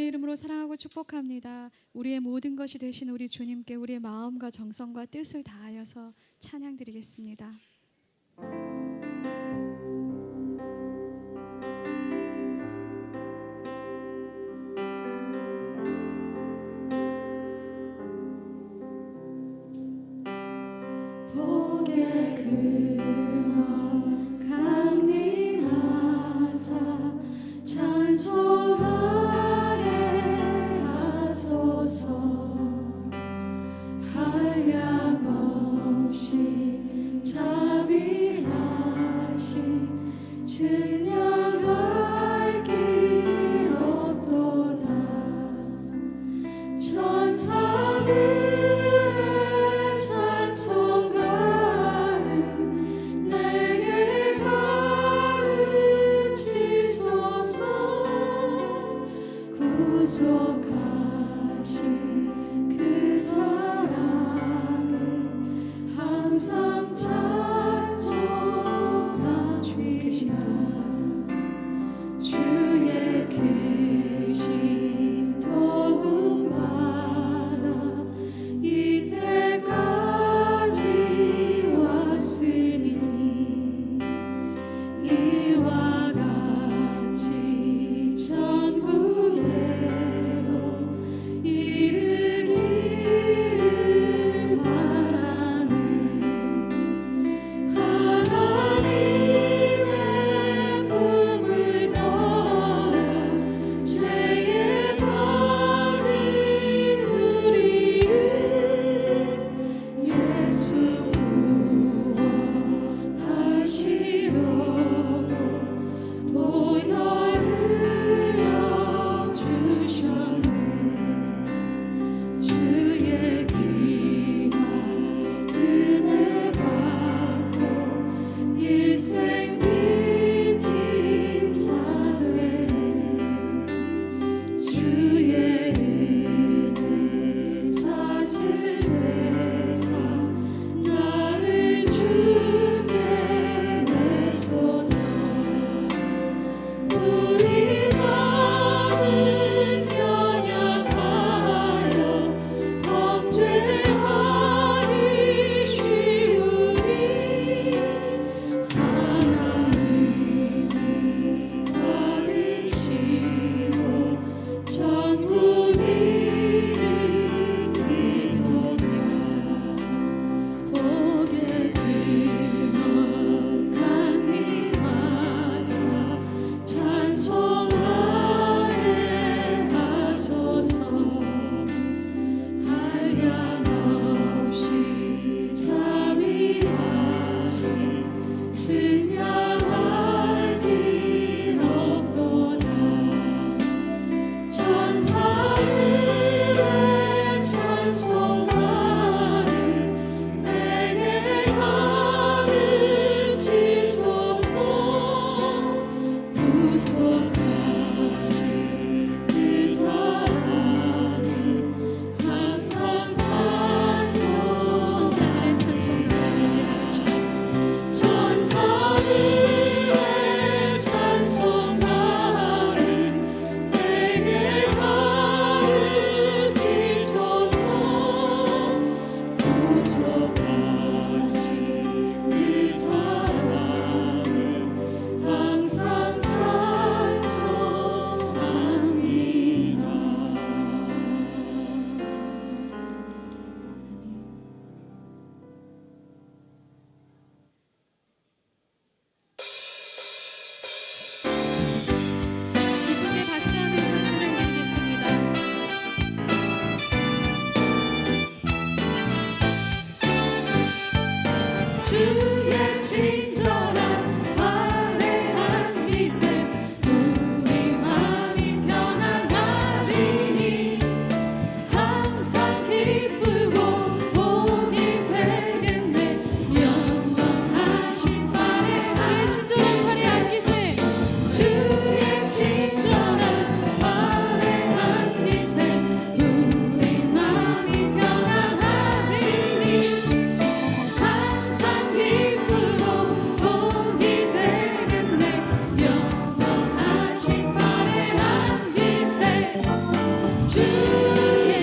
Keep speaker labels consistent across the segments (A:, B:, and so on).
A: 주님의 이름으로 사랑하고 축복합니다. 우리의 모든 것이 되신 우리 주님께 우리의 마음과 정성과 뜻을 다하여서 찬양드리겠습니다. 복의 근원 강림하사 찬송하게 하소서. 한량 없이 자비하신 증량할 길 없도다. 천사들의 찬송가를 내게 가르치소서. 구속하신 그 사랑을 항상 찬송하며 주의 크신 도움받아 주의 크신 도움받아 이때까지 왔으니 이와 같이 전국에도 이르기를 바라네.
B: 주의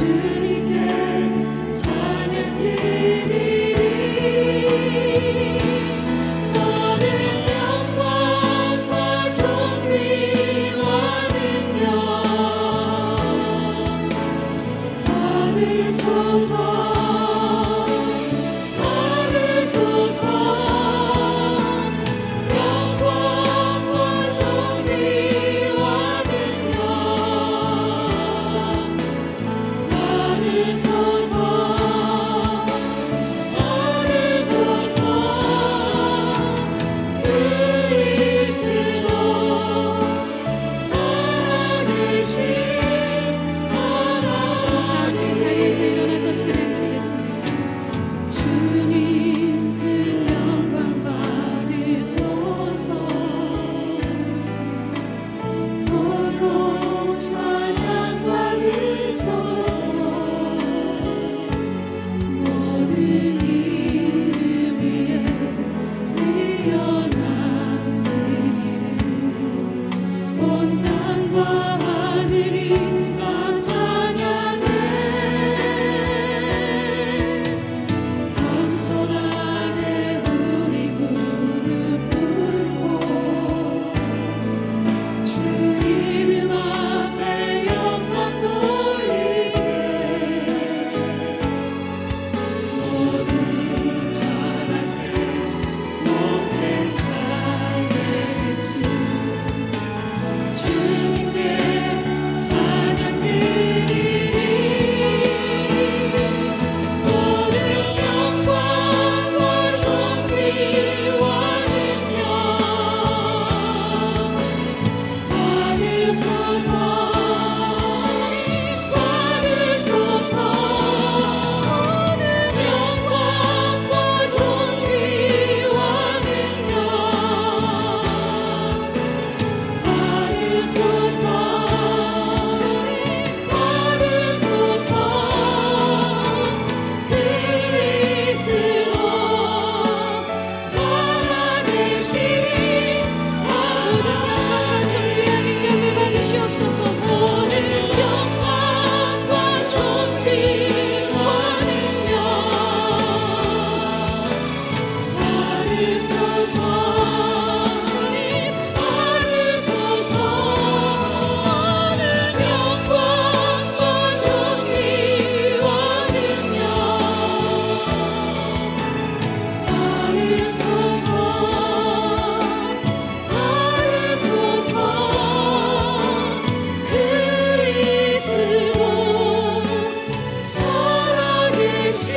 A: 주님께 찬양 드리리. 모든 영광과 존귀와 능력 받으소서. 영광과 존귀와 능력 받으소서. 그리스도 살아계신 하나님. 이 자리에서 일어나서 찬양드리겠습니다. 주님 큰 영광 받으소서. 보고 찬양 받으소서. 모든 이름 위에 뛰어난 그 이름. 온 땅과 하늘이 다 찬양해. 겸손하게 우리 무릎 꿇고 주 이름 앞에 영광 돌리세. 모두 전하세. 독생자 예수 주님께 찬양 드리리. 모든 영광과 존귀와 능력 받으소서. 주님 받으소서. 모든 영광과 존귀와 능력 받으소서. 주님 받으소서. 그리스도 살아계신 모든 영광과 존귀한 능력을 받으시옵소서. 모든 영광과 존귀와 능력 받으소서. 주님 받으소서. 모든 영광과 존귀와 능력 받으소서. 받으소서. 그리스도 살아계신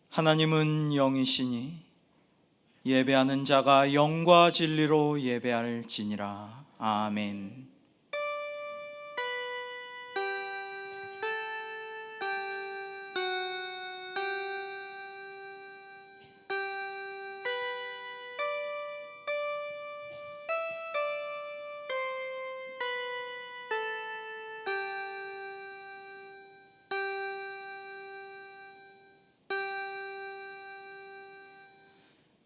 B: 하나님은 영이시니 예배하는 자가 영과 진리로 예배할지니라. 아멘.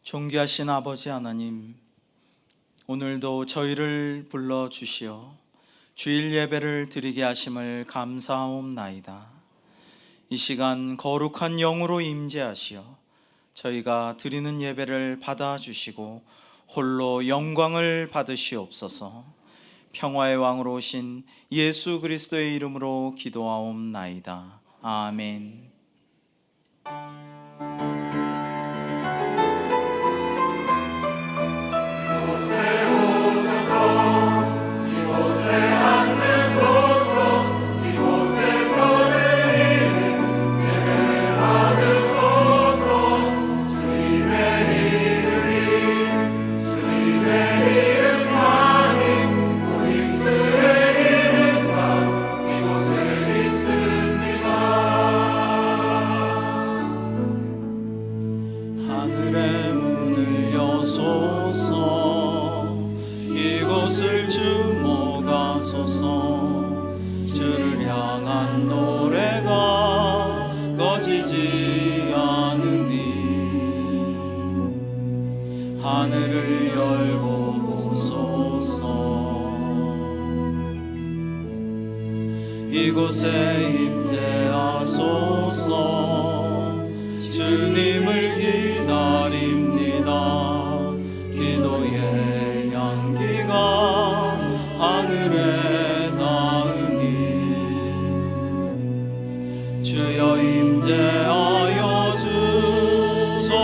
B: 존귀하신 아버지 하나님, 오늘도 저희를 불러주시어 주일 예배를 드리게 하심을 감사하옵나이다. 이 시간 거룩한 영으로 임재하시어 저희가 드리는 예배를 받아주시고 홀로 영광을 받으시옵소서. 평화의 왕으로 오신 예수 그리스도의 이름으로 기도하옵나이다. 아멘.
C: 주를 향한 노래가 꺼지지 않으리.
B: 하늘을 열고 보소서. 이곳에 임재하소서. 주님을 기다립니다. 기도의 향기가 하늘에 닿으니 주여 임재하여 주소서.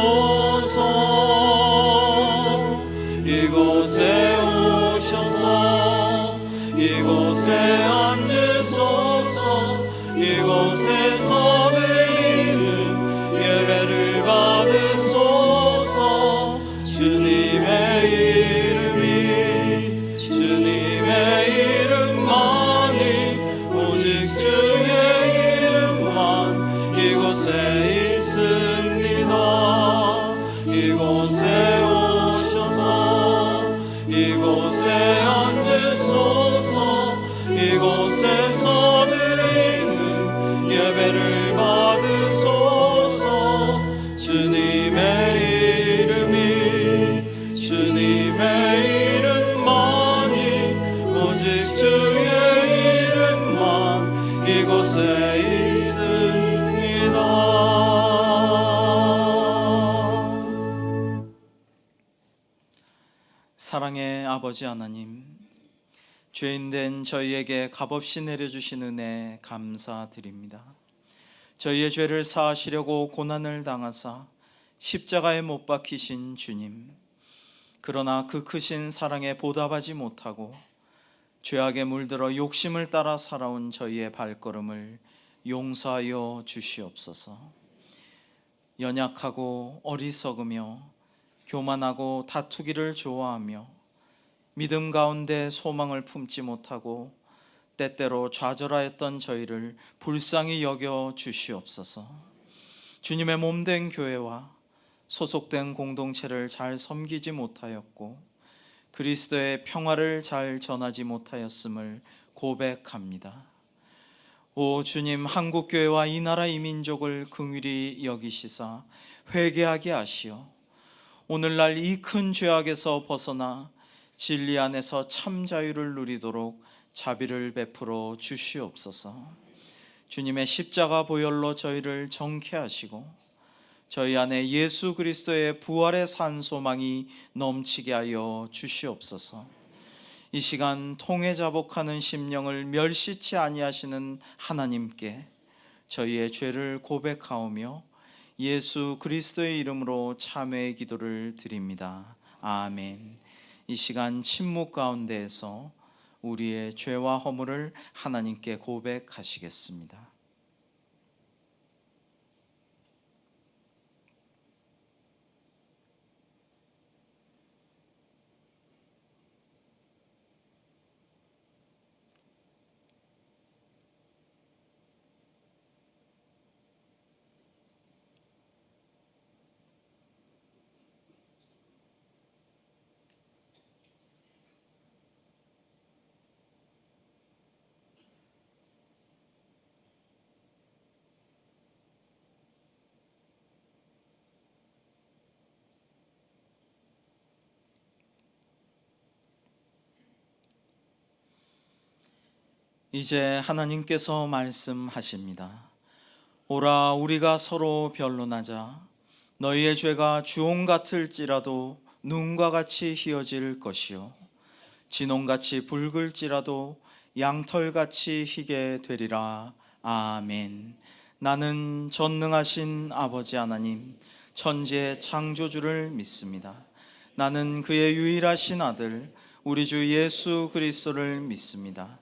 B: 이곳에 오셔서 이곳에 앉으소서. 이곳에서 드리는 예배를 받으소서. 주님의 주님의 이름만이 오직 주의 이름만 이곳에 있습니다. 이곳에 오셔서 이곳에 앉으소서. 이곳에서 드리는 예배를 받으소서. 주님의 이름만이 오직 주의 이름만 이곳에 있습니다. 사랑의 아버지 하나님, 죄인된 저희에게 값없이 내려주신 은혜 감사드립니다. 저희의 죄를 사하시려고 고난을 당하사 십자가에 못 박히신 주님, 그러나 그 크신 사랑에 보답하지 못하고 죄악에 물들어 욕심을 따라 살아온 저희의 발걸음을 용서하여 주시옵소서. 연약하고 어리석으며 교만하고 다투기를 좋아하며 믿음 가운데 소망을 품지 못하고 때때로 좌절하였던 저희를 불쌍히 여겨 주시옵소서. 주님의 몸된 교회와 소속된 공동체를 잘 섬기지 못하였고 그리스도의 평화를 잘 전하지 못하였음을 고백합니다. 오 주님, 한국교회와 이 나라 이 민족을 긍휼히 여기시사 회개하게 하시어 오늘날 이 큰 죄악에서 벗어나 진리 안에서 참 자유를 누리도록 자비를 베풀어 주시옵소서. 주님의 십자가 보혈로 저희를 정케하시고 저희 안에 예수 그리스도의 부활의 산 소망이 넘치게 하여 주시옵소서. 이 시간 통해 자복하는 심령을 멸시치 아니하시는 하나님께 저희의 죄를 고백하오며 예수 그리스도의 이름으로 참회의 기도를 드립니다. 아멘. 이 시간 침묵 가운데에서 우리의 죄와 허물을 하나님께 고백하시겠습니다. 이제 하나님께서 말씀하십니다. 오라, 우리가 서로 변론하자. 너희의 죄가 주홍 같을지라도 눈과 같이 희어질 것이요 진홍같이 붉을지라도 양털같이 희게 되리라. 아멘. 나는 전능하신 아버지 하나님, 천지의 창조주를 믿습니다. 나는 그의 유일하신 아들 우리 주 예수 그리스도를 믿습니다.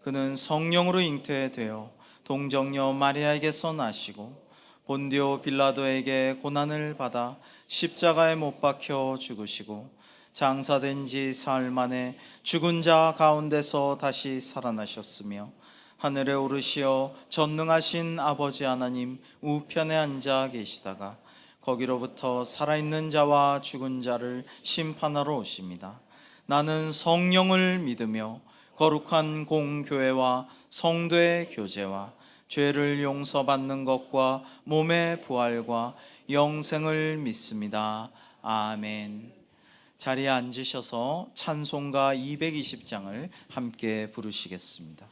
B: 그는 성령으로 잉태되어 동정녀 마리아에게서 나시고 본디오 빌라도에게 고난을 받아 십자가에 못 박혀 죽으시고 장사된 지 사흘 만에 죽은 자 가운데서 다시 살아나셨으며 하늘에 오르시어 전능하신 아버지 하나님 우편에 앉아 계시다가 거기로부터 살아있는 자와 죽은 자를 심판하러 오십니다. 나는 성령을 믿으며 거룩한 공교회와 성도의 교제와 죄를 용서받는 것과 몸의 부활과 영생을 믿습니다. 아멘. 자리에 앉으셔서 찬송가 220장을 함께 부르시겠습니다.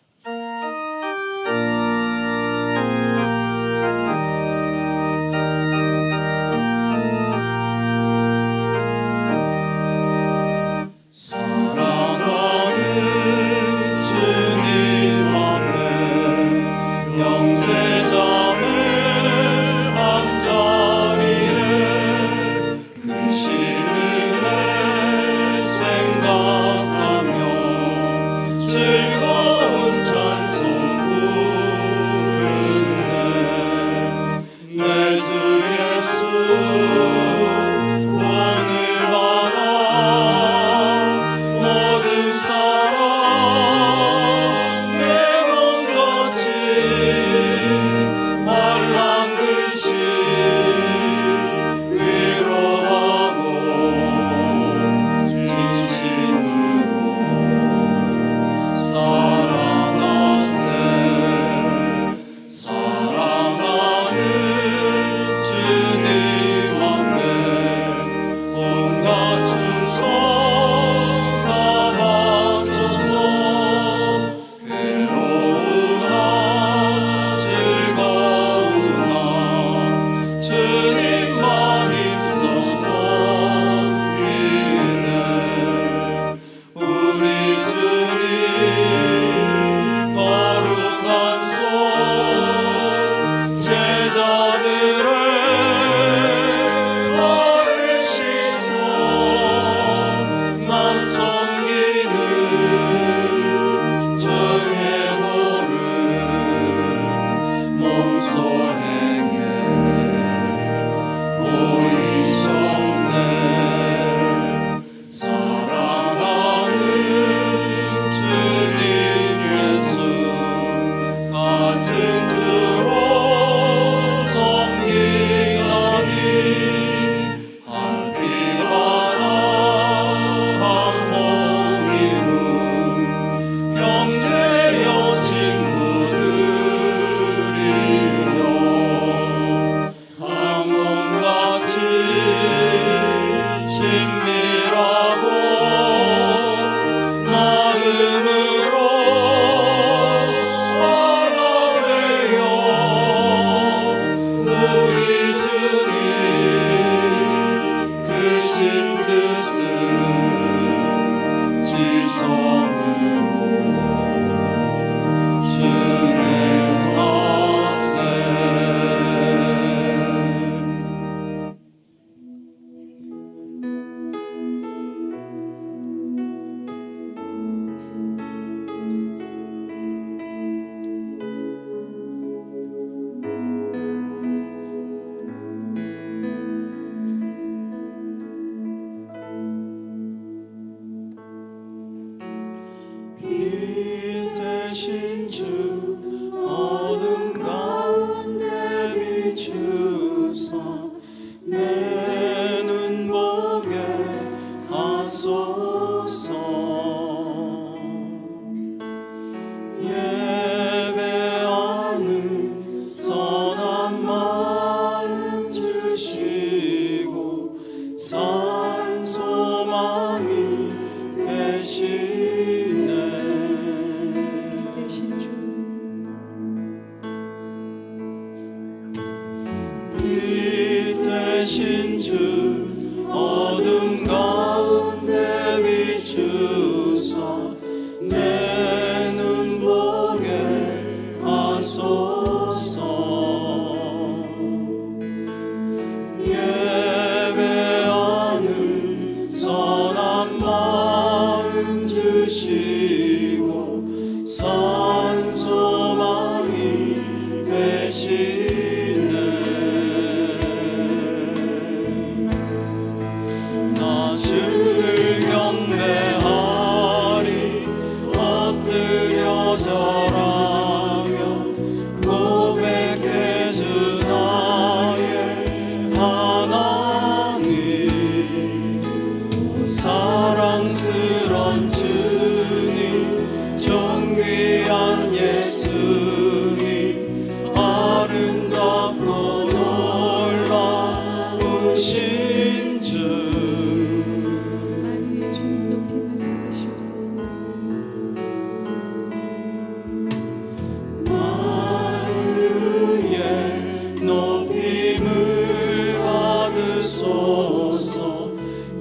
B: 주소서.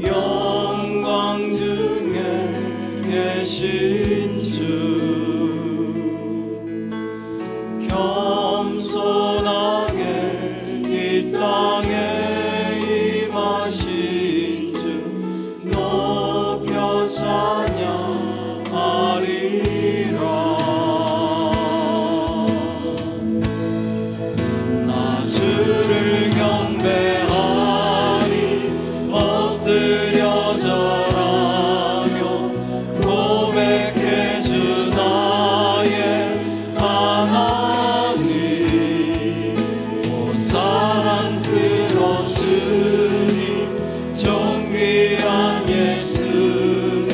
B: 영광 중에 계신 주, 겸손하게 이 땅에 임하신 주 높여 찬양하리라. 나 주를 경배하리 엎드려 절하며 고백해 주 나의 하나님. 오 사랑스러운 주님, 존귀한 예수님,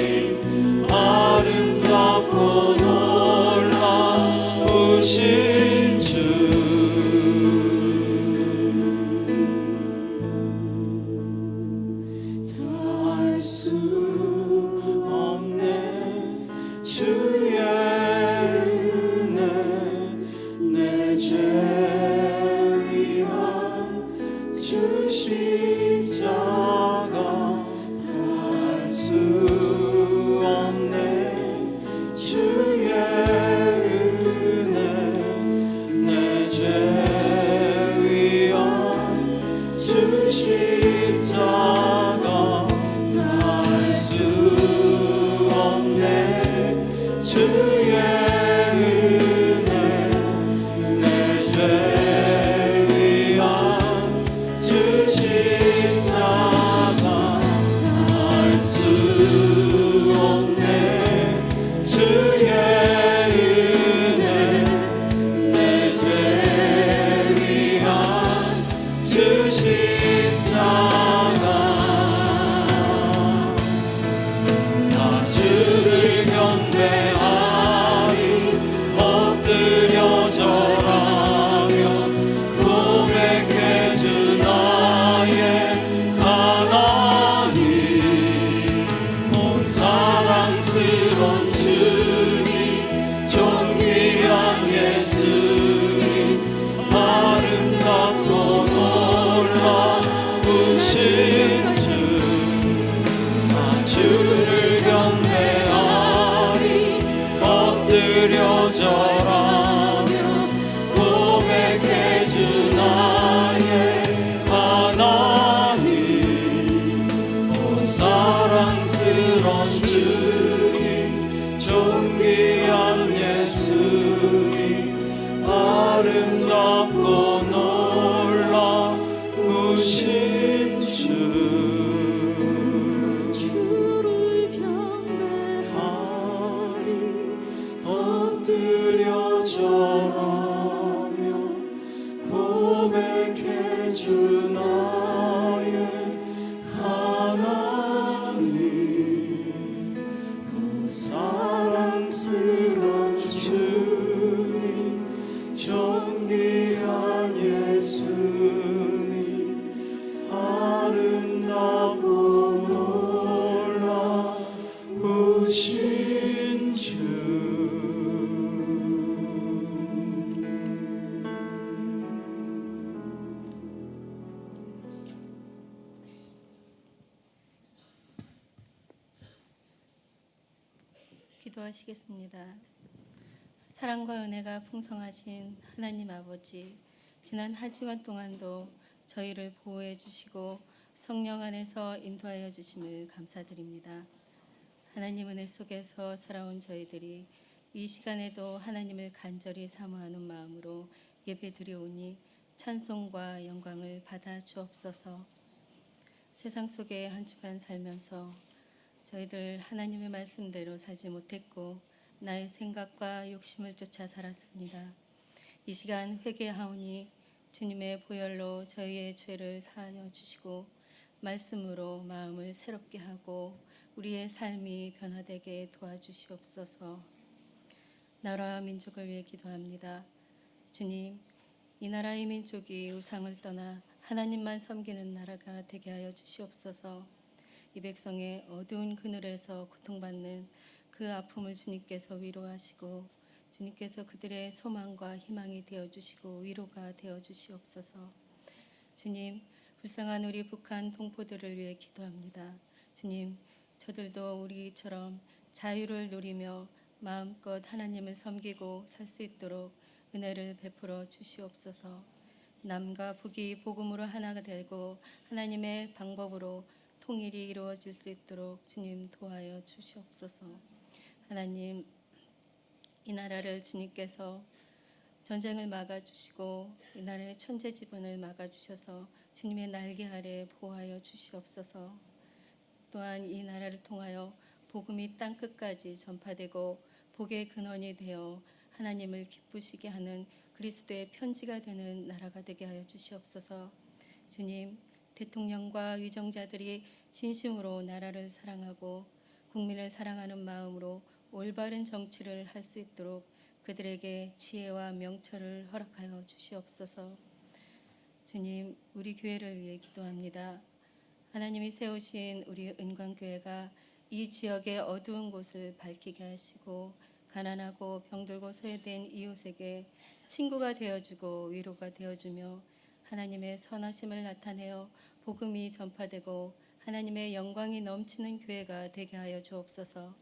B: 아름답고 놀라우신 주. 알 수 없네 주의 은혜, 내 죄 위한 주 십자가. 알 수 없네 주의 은혜, 내 죄 위한 주 십자가. 알 수 없네 주의 은혜, 내 죄 위한 주 십자가. 알 수 없네 주의 은혜, 내 죄 위한 주 십자가. 나 주를 경배하리 엎드려 절하며 고백해 주 나의 하나님. 오 사랑스러운 주님, 존귀한 예수님, 아름답고 놀라우신 주. 나 주를 경배하리 엎드려 절하며 고백해 주 나의 하나님. 오 사랑스러운 주님, 존귀한 예수님, 아름답고 놀라우신 주. 주를 경배하리 엎드려 절하며 고백해 주 나의 하나님. 오 사랑스러운 주님, 존귀한 예수님, 아름답고 놀라우신 주.
C: 기도하시겠습니다. 사랑과 은혜가 풍성하신 하나님 아버지, 지난 한 주간 동안도 저희를 보호해 주시고 성령 안에서 인도하여 주심을 감사드립니다. 하나님 은혜 속에서 살아온 저희들이 이 시간에도 하나님을 간절히 사모하는 마음으로 예배드려오니 찬송과 영광을 받아 주옵소서. 세상 속에 한 주간 살면서 저희들 하나님의 말씀대로 살지 못했고 나의 생각과 욕심을 쫓아 살았습니다. 이 시간 회개하오니 주님의 보혈로 저희의 죄를 사하여 주시고 말씀으로 마음을 새롭게 하고 우리의 삶이 변화되게 도와주시옵소서. 나라와 민족을 위해 기도합니다. 주님, 이 나라의 민족이 우상을 떠나 하나님만 섬기는 나라가 되게 하여 주시옵소서. 이 백성의 어두운 그늘에서 고통받는 그 아픔을 주님께서 위로하시고 주님께서 그들의 소망과 희망이 되어주시고 위로가 되어주시옵소서. 주님, 불쌍한 우리 북한 동포들을 위해 기도합니다. 주님, 저들도 우리처럼 자유를 누리며 마음껏 하나님을 섬기고 살 수 있도록 은혜를 베풀어 주시옵소서. 남과 북이 복음으로 하나가 되고 하나님의 방법으로 통일이 이루어질 수 있도록 주님 도와여 주시옵소서. 하나님, 이 나라를 주님께서 전쟁을 막아주시고 이 나라의 천재지변을 막아주셔서 주님의 날개 아래 보호하여 주시옵소서. 또한 이 나라를 통하여 복음이 땅끝까지 전파되고 복의 근원이 되어 하나님을 기쁘시게 하는 그리스도의 편지가 되는 나라가 되게 하여 주시옵소서. 주님, 대통령과 위정자들이 진심으로 나라를 사랑하고 국민을 사랑하는 마음으로 올바른 정치를 할 수 있도록 그들에게 지혜와 명철을 허락하여 주시옵소서. 주님, 우리 교회를 위해 기도합니다. 하나님이 세우신 우리 은광교회가 이 지역의 어두운 곳을 밝히게 하시고 가난하고 병들고 소외된 이웃에게 친구가 되어주고 위로가 되어주며 하나님의 선하심을 나타내어 복음이 전파되고 하나님의 영광이 넘치는 교회가 되게 하여 주옵소서.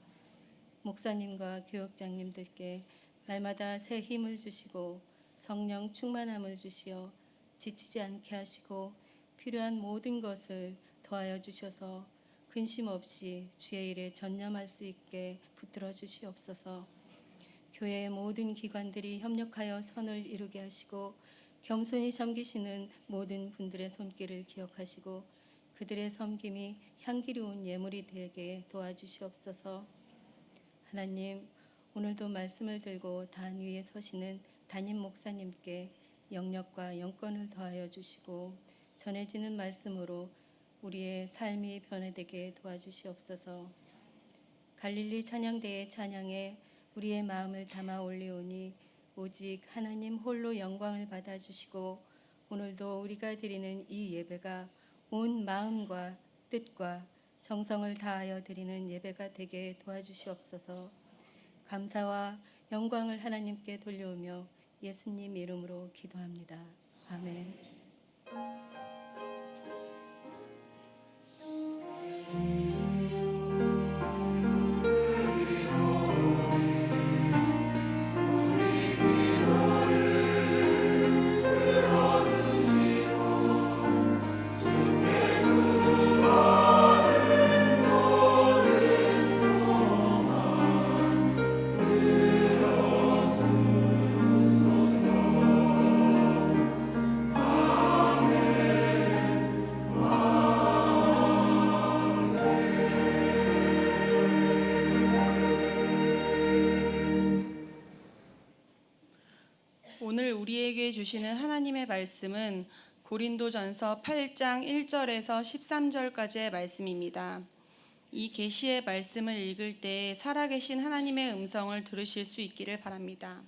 C: 목사님과 교역장님들께 날마다 새 힘을 주시고 성령 충만함을 주시어 지치지 않게 하시고 필요한 모든 것을 더하여 주셔서 근심 없이 주의 일에 전념할 수 있게 붙들어 주시옵소서. 교회의 모든 기관들이 협력하여 선을 이루게 하시고 겸손히 섬기시는 모든 분들의 손길을 기억하시고 그들의 섬김이 향기로운 예물이 되게 도와주시옵소서. 하나님, 오늘도 말씀을 들고 단 위에 서시는 담임 목사님께 영력과 영권을 더하여 주시고 전해지는 말씀으로 우리의 삶이 변화되게 도와주시옵소서. 갈릴리 찬양대의 찬양에 우리의 마음을 담아 올리오니 오직 하나님 홀로 영광을 받아주시고 오늘도 우리가 드리는 이 예배가 온 마음과 뜻과 정성을 다하여 드리는 예배가 되게 도와주시옵소서. 감사와 영광을 하나님께 돌려오며 예수님 이름으로 기도합니다. 아멘.
D: 오늘 우리에게 주시는 하나님의 말씀은 고린도전서 8장 1절에서 13절까지의 말씀입니다. 이 계시의 말씀을 읽을 때 살아계신 하나님의 음성을 들으실 수 있기를 바랍니다.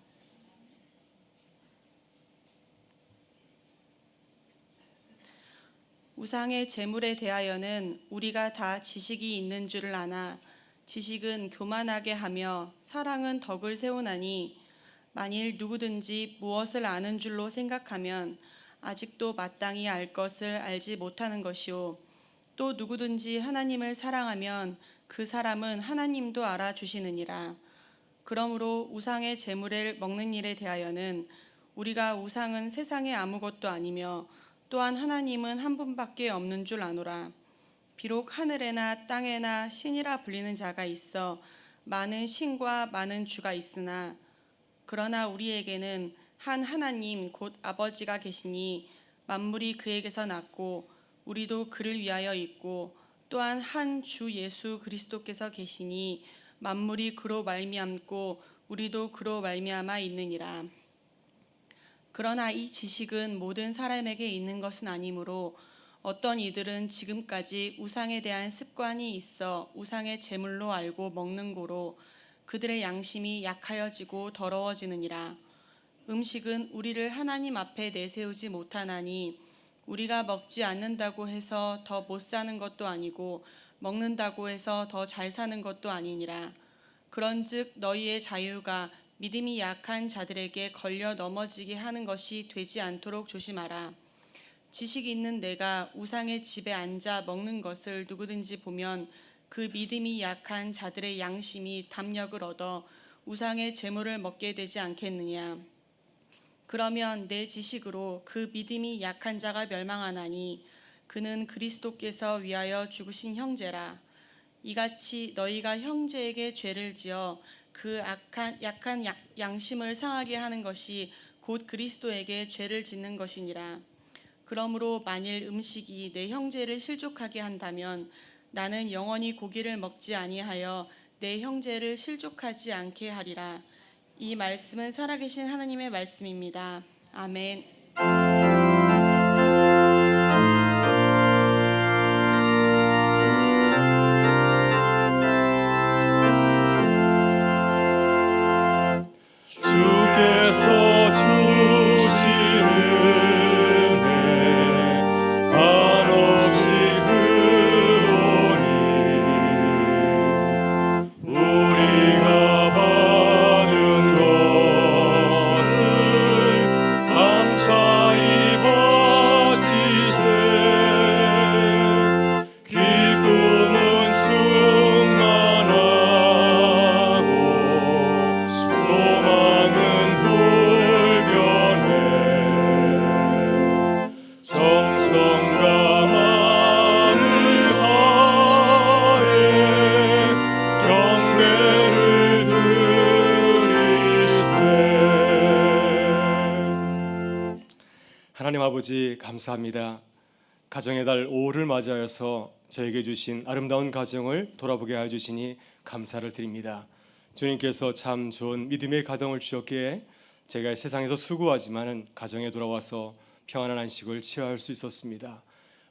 D: 우상의 제물에 대하여는 우리가 다 지식이 있는 줄을 아나 지식은 교만하게 하며 사랑은 덕을 세우나니 만일 누구든지 무엇을 아는 줄로 생각하면 아직도 마땅히 알 것을 알지 못하는 것이요 또 누구든지 하나님을 사랑하면 그 사람은 하나님도 알아주시느니라. 그러므로 우상의 제물을 먹는 일에 대하여는 우리가 우상은 세상에 아무것도 아니며 또한 하나님은 한 분밖에 없는 줄 아노라. 비록 하늘에나 땅에나 신이라 불리는 자가 있어 많은 신과 많은 주가 있으나 그러나 우리에게는 한 하나님 곧 아버지가 계시니 만물이 그에게서 났고 우리도 그를 위하여 있고 또한 한 주 예수 그리스도께서 계시니 만물이 그로 말미암고 우리도 그로 말미암아 있느니라. 그러나 이 지식은 모든 사람에게 있는 것은 아니므로 어떤 이들은 지금까지 우상에 대한 습관이 있어 우상의 제물로 알고 먹는 고로 그들의 양심이 약하여지고 더러워지느니라. 음식은 우리를 하나님 앞에 내세우지 못하나니 우리가 먹지 않는다고 해서 더 못 사는 것도 아니고 먹는다고 해서 더 잘 사는 것도 아니니라. 그런즉 너희의 자유가 믿음이 약한 자들에게 걸려 넘어지게 하는 것이 되지 않도록 조심하라. 지식이 있는 내가 우상의 집에 앉아 먹는 것을 누구든지 보면 그 믿음이 약한 자들의 양심이 담력을 얻어 우상의 재물을 먹게 되지 않겠느냐. 그러면 내 지식으로 그 믿음이 약한 자가 멸망하나니 그는 그리스도께서 위하여 죽으신 형제라. 이같이 너희가 형제에게 죄를 지어 그 약한 양심을 상하게 하는 것이 곧 그리스도에게 죄를 짓는 것이니라. 그러므로 만일 음식이 내 형제를 실족하게 한다면 나는 영원히 고기를 먹지 아니하여 내 형제를 실족하지 않게 하리라. 이 말씀은 살아계신 하나님의 말씀입니다. 아멘.
B: 주께서 주신 은혜 한없이 크오니 우리가 받은 것을 감사히 바치세. 기쁨은 충만하고 소망은 불변해. 정성과 마음을 다해 경배를 드리세.
E: 하나님 아버지 감사합니다. 가정의 달 5월을 맞이하여서 저에게 주신 아름다운 가정을 돌아보게 하여 주시니 감사를 드립니다. 주님께서 참 좋은 믿음의 가정을 주셨기에 제가 세상에서 수고하지만은 가정에 돌아와서 평안한 안식을 취할 수 있었습니다.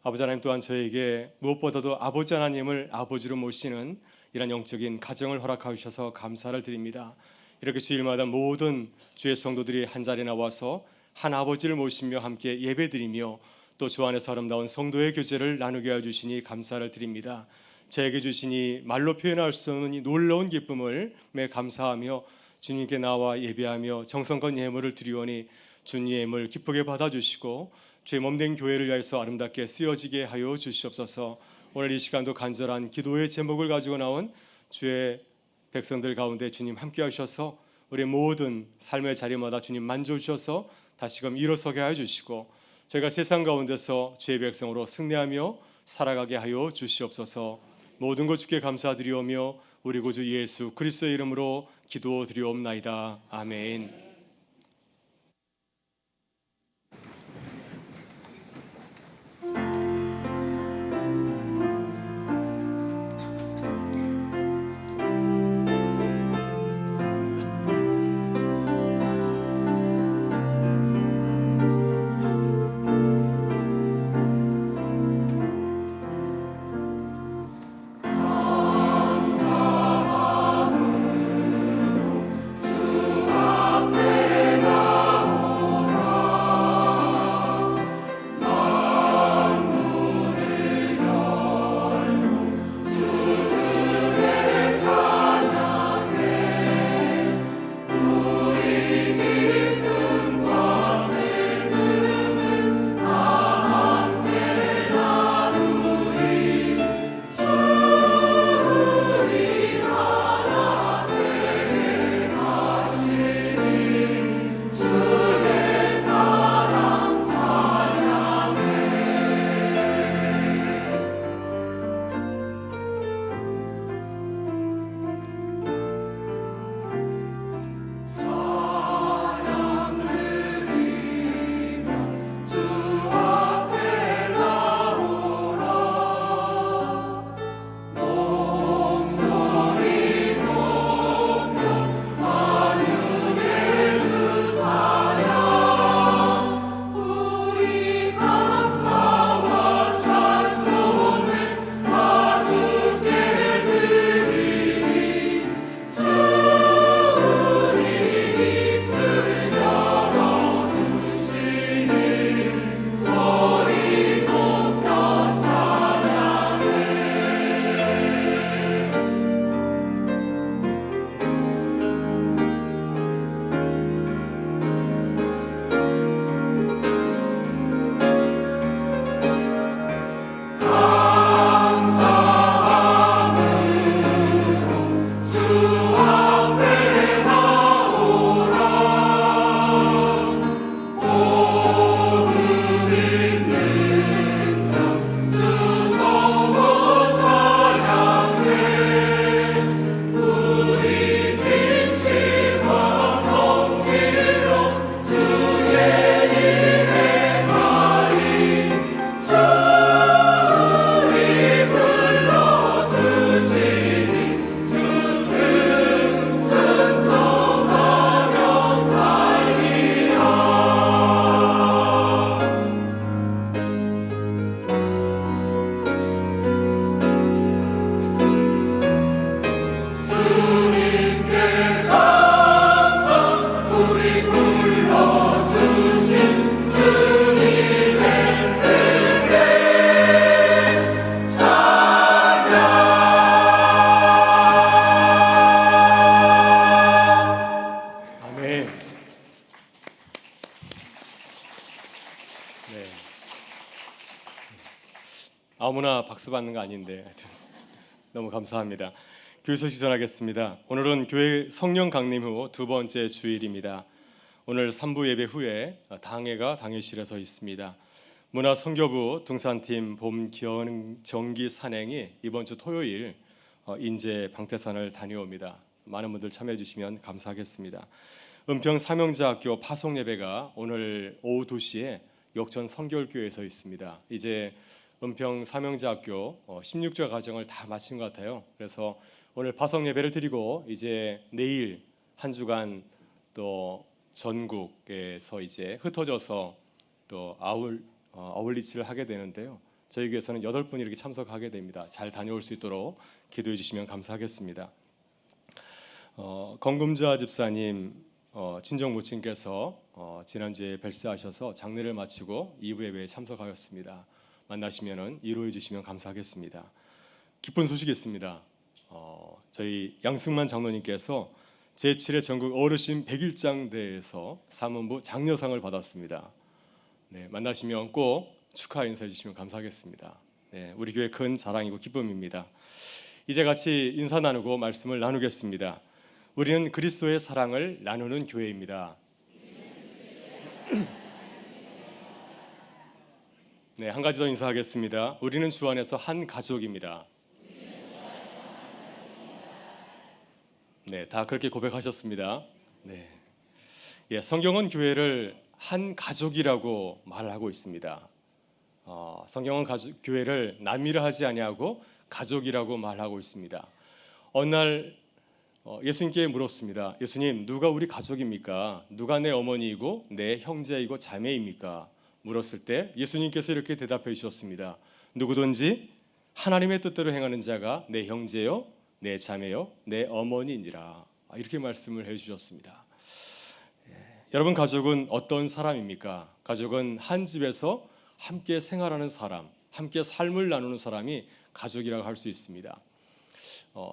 E: 아버지 하나님 또한 저에게 무엇보다도 아버지 하나님을 아버지로 모시는 이런 영적인 가정을 허락하여 주셔서 감사를 드립니다. 이렇게 주일마다 모든 주의 성도들이 한자리에 나와서 한 아버지를 모시며 함께 예배드리며 또 주 안에서 아름다운 성도의 교제를 나누게 하여 주시니 감사를 드립니다. 저에게 주시니 말로 표현할 수 없는 이 놀라운 기쁨을 매 감사하며 주님께 나와 예배하며 정성껏 예물을 드리오니 주님의 예물 기쁘게 받아주시고 주의 몸된 교회를 위해서 아름답게 쓰여지게 하여 주시옵소서. 오늘 이 시간도 간절한 기도의 제목을 가지고 나온 주의 백성들 가운데 주님 함께 하셔서 우리 모든 삶의 자리마다 주님 만져주셔서 다시금 일어서게 하여 주시고 저희가 세상 가운데서 주의 백성으로 승리하며 살아가게 하여 주시옵소서. 모든 것 주께 감사드리오며 우리 구주 예수 그리스도의 이름으로 기도드리옵나이다. 아멘.
B: 앞에
E: 아무나 박수 받는 거 아닌데 하여튼 너무 감사합니다. 교회 소식 전하겠습니다. 오늘은 교회 성령 강림 후 두 번째 주일입니다. 오늘 3부 예배 후에 당회가 당회실에 서 있습니다. 문화선교부 등산팀 봄 정기 산행이 이번 주 토요일 인제 방태산을 다녀옵니다. 많은 분들 참여해 주시면 감사하겠습니다. 은평 삼형제학교 파송 예배가 오늘 오후 2시에 역전 성결교회에서 있습니다. 이제 은평 삼형제학교 16절 과정을 다 마친 것 같아요. 그래서 오늘 파송 예배를 드리고 이제 내일 한 주간 또 전국에서 이제 흩어져서 또 아울리치를 하게 되는데요. 저희 교회에서는 8분이 이렇게 참석하게 됩니다. 잘 다녀올 수 있도록 기도해 주시면 감사하겠습니다. 건금자 집사님 친정 모친께서 지난주에 별세하셔서 장례를 마치고 2부 예배에 참석하였습니다. 만나시면은 위로해 주시면 감사하겠습니다. 기쁜 소식이 있습니다. 저희 양승만 장로님께서 제7회 전국 어르신 100일장 대회에서 사문부 장려상을 받았습니다. 네, 만나시면 꼭 축하 인사해 주시면 감사하겠습니다. 네, 우리 교회 큰 자랑이고 기쁨입니다. 이제 같이 인사 나누고 말씀을 나누겠습니다. 우리는 그리스도의 사랑을 나누는 교회입니다. 네, 한 가지 더 인사하겠습니다. 우리는 주 안에서 한 가족입니다. 네, 다 그렇게 고백하셨습니다. 네, 예, 성경은 교회를 한 가족이라고 말하고 있습니다. 성경은 교회를 남이라 하지 아니하고 가족이라고 말하고 있습니다. 어느 날 예수님께 물었습니다. 예수님, 누가 우리 가족입니까? 누가 내 어머니이고 내 형제이고 자매입니까? 물었을 때 예수님께서 이렇게 대답해 주셨습니다. 누구든지 하나님의 뜻대로 행하는 자가 내 형제요, 내 자매요, 내 어머니인지라. 이렇게 말씀을 해주셨습니다. 여러분, 가족은 어떤 사람입니까? 가족은 한 집에서 함께 생활하는 사람, 함께 삶을 나누는 사람이 가족이라고 할 수 있습니다.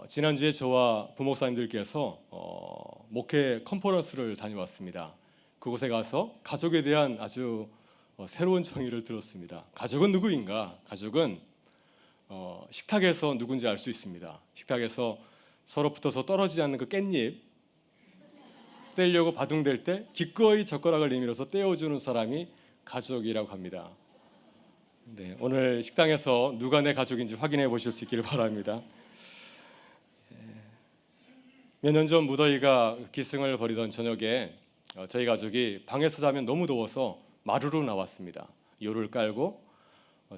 E: 지난주에 저와 부목사님들께서 목회 컨퍼런스를 다녀왔습니다. 그곳에 가서 가족에 대한 아주 새로운 정의를 들었습니다. 가족은 누구인가? 가족은 식탁에서 누군지 알 수 있습니다. 식탁에서 서로 붙어서 떨어지지 않는 그 깻잎 떼려고 바둥댈 때 기꺼이 젓가락을 내밀어서 떼어주는 사람이 가족이라고 합니다. 네, 오늘 식당에서 누가 내 가족인지 확인해 보실 수 있기를 바랍니다. 몇 년 전 무더위가 기승을 벌이던 저녁에 저희 가족이 방에서 자면 너무 더워서 마루로 나왔습니다. 요를 깔고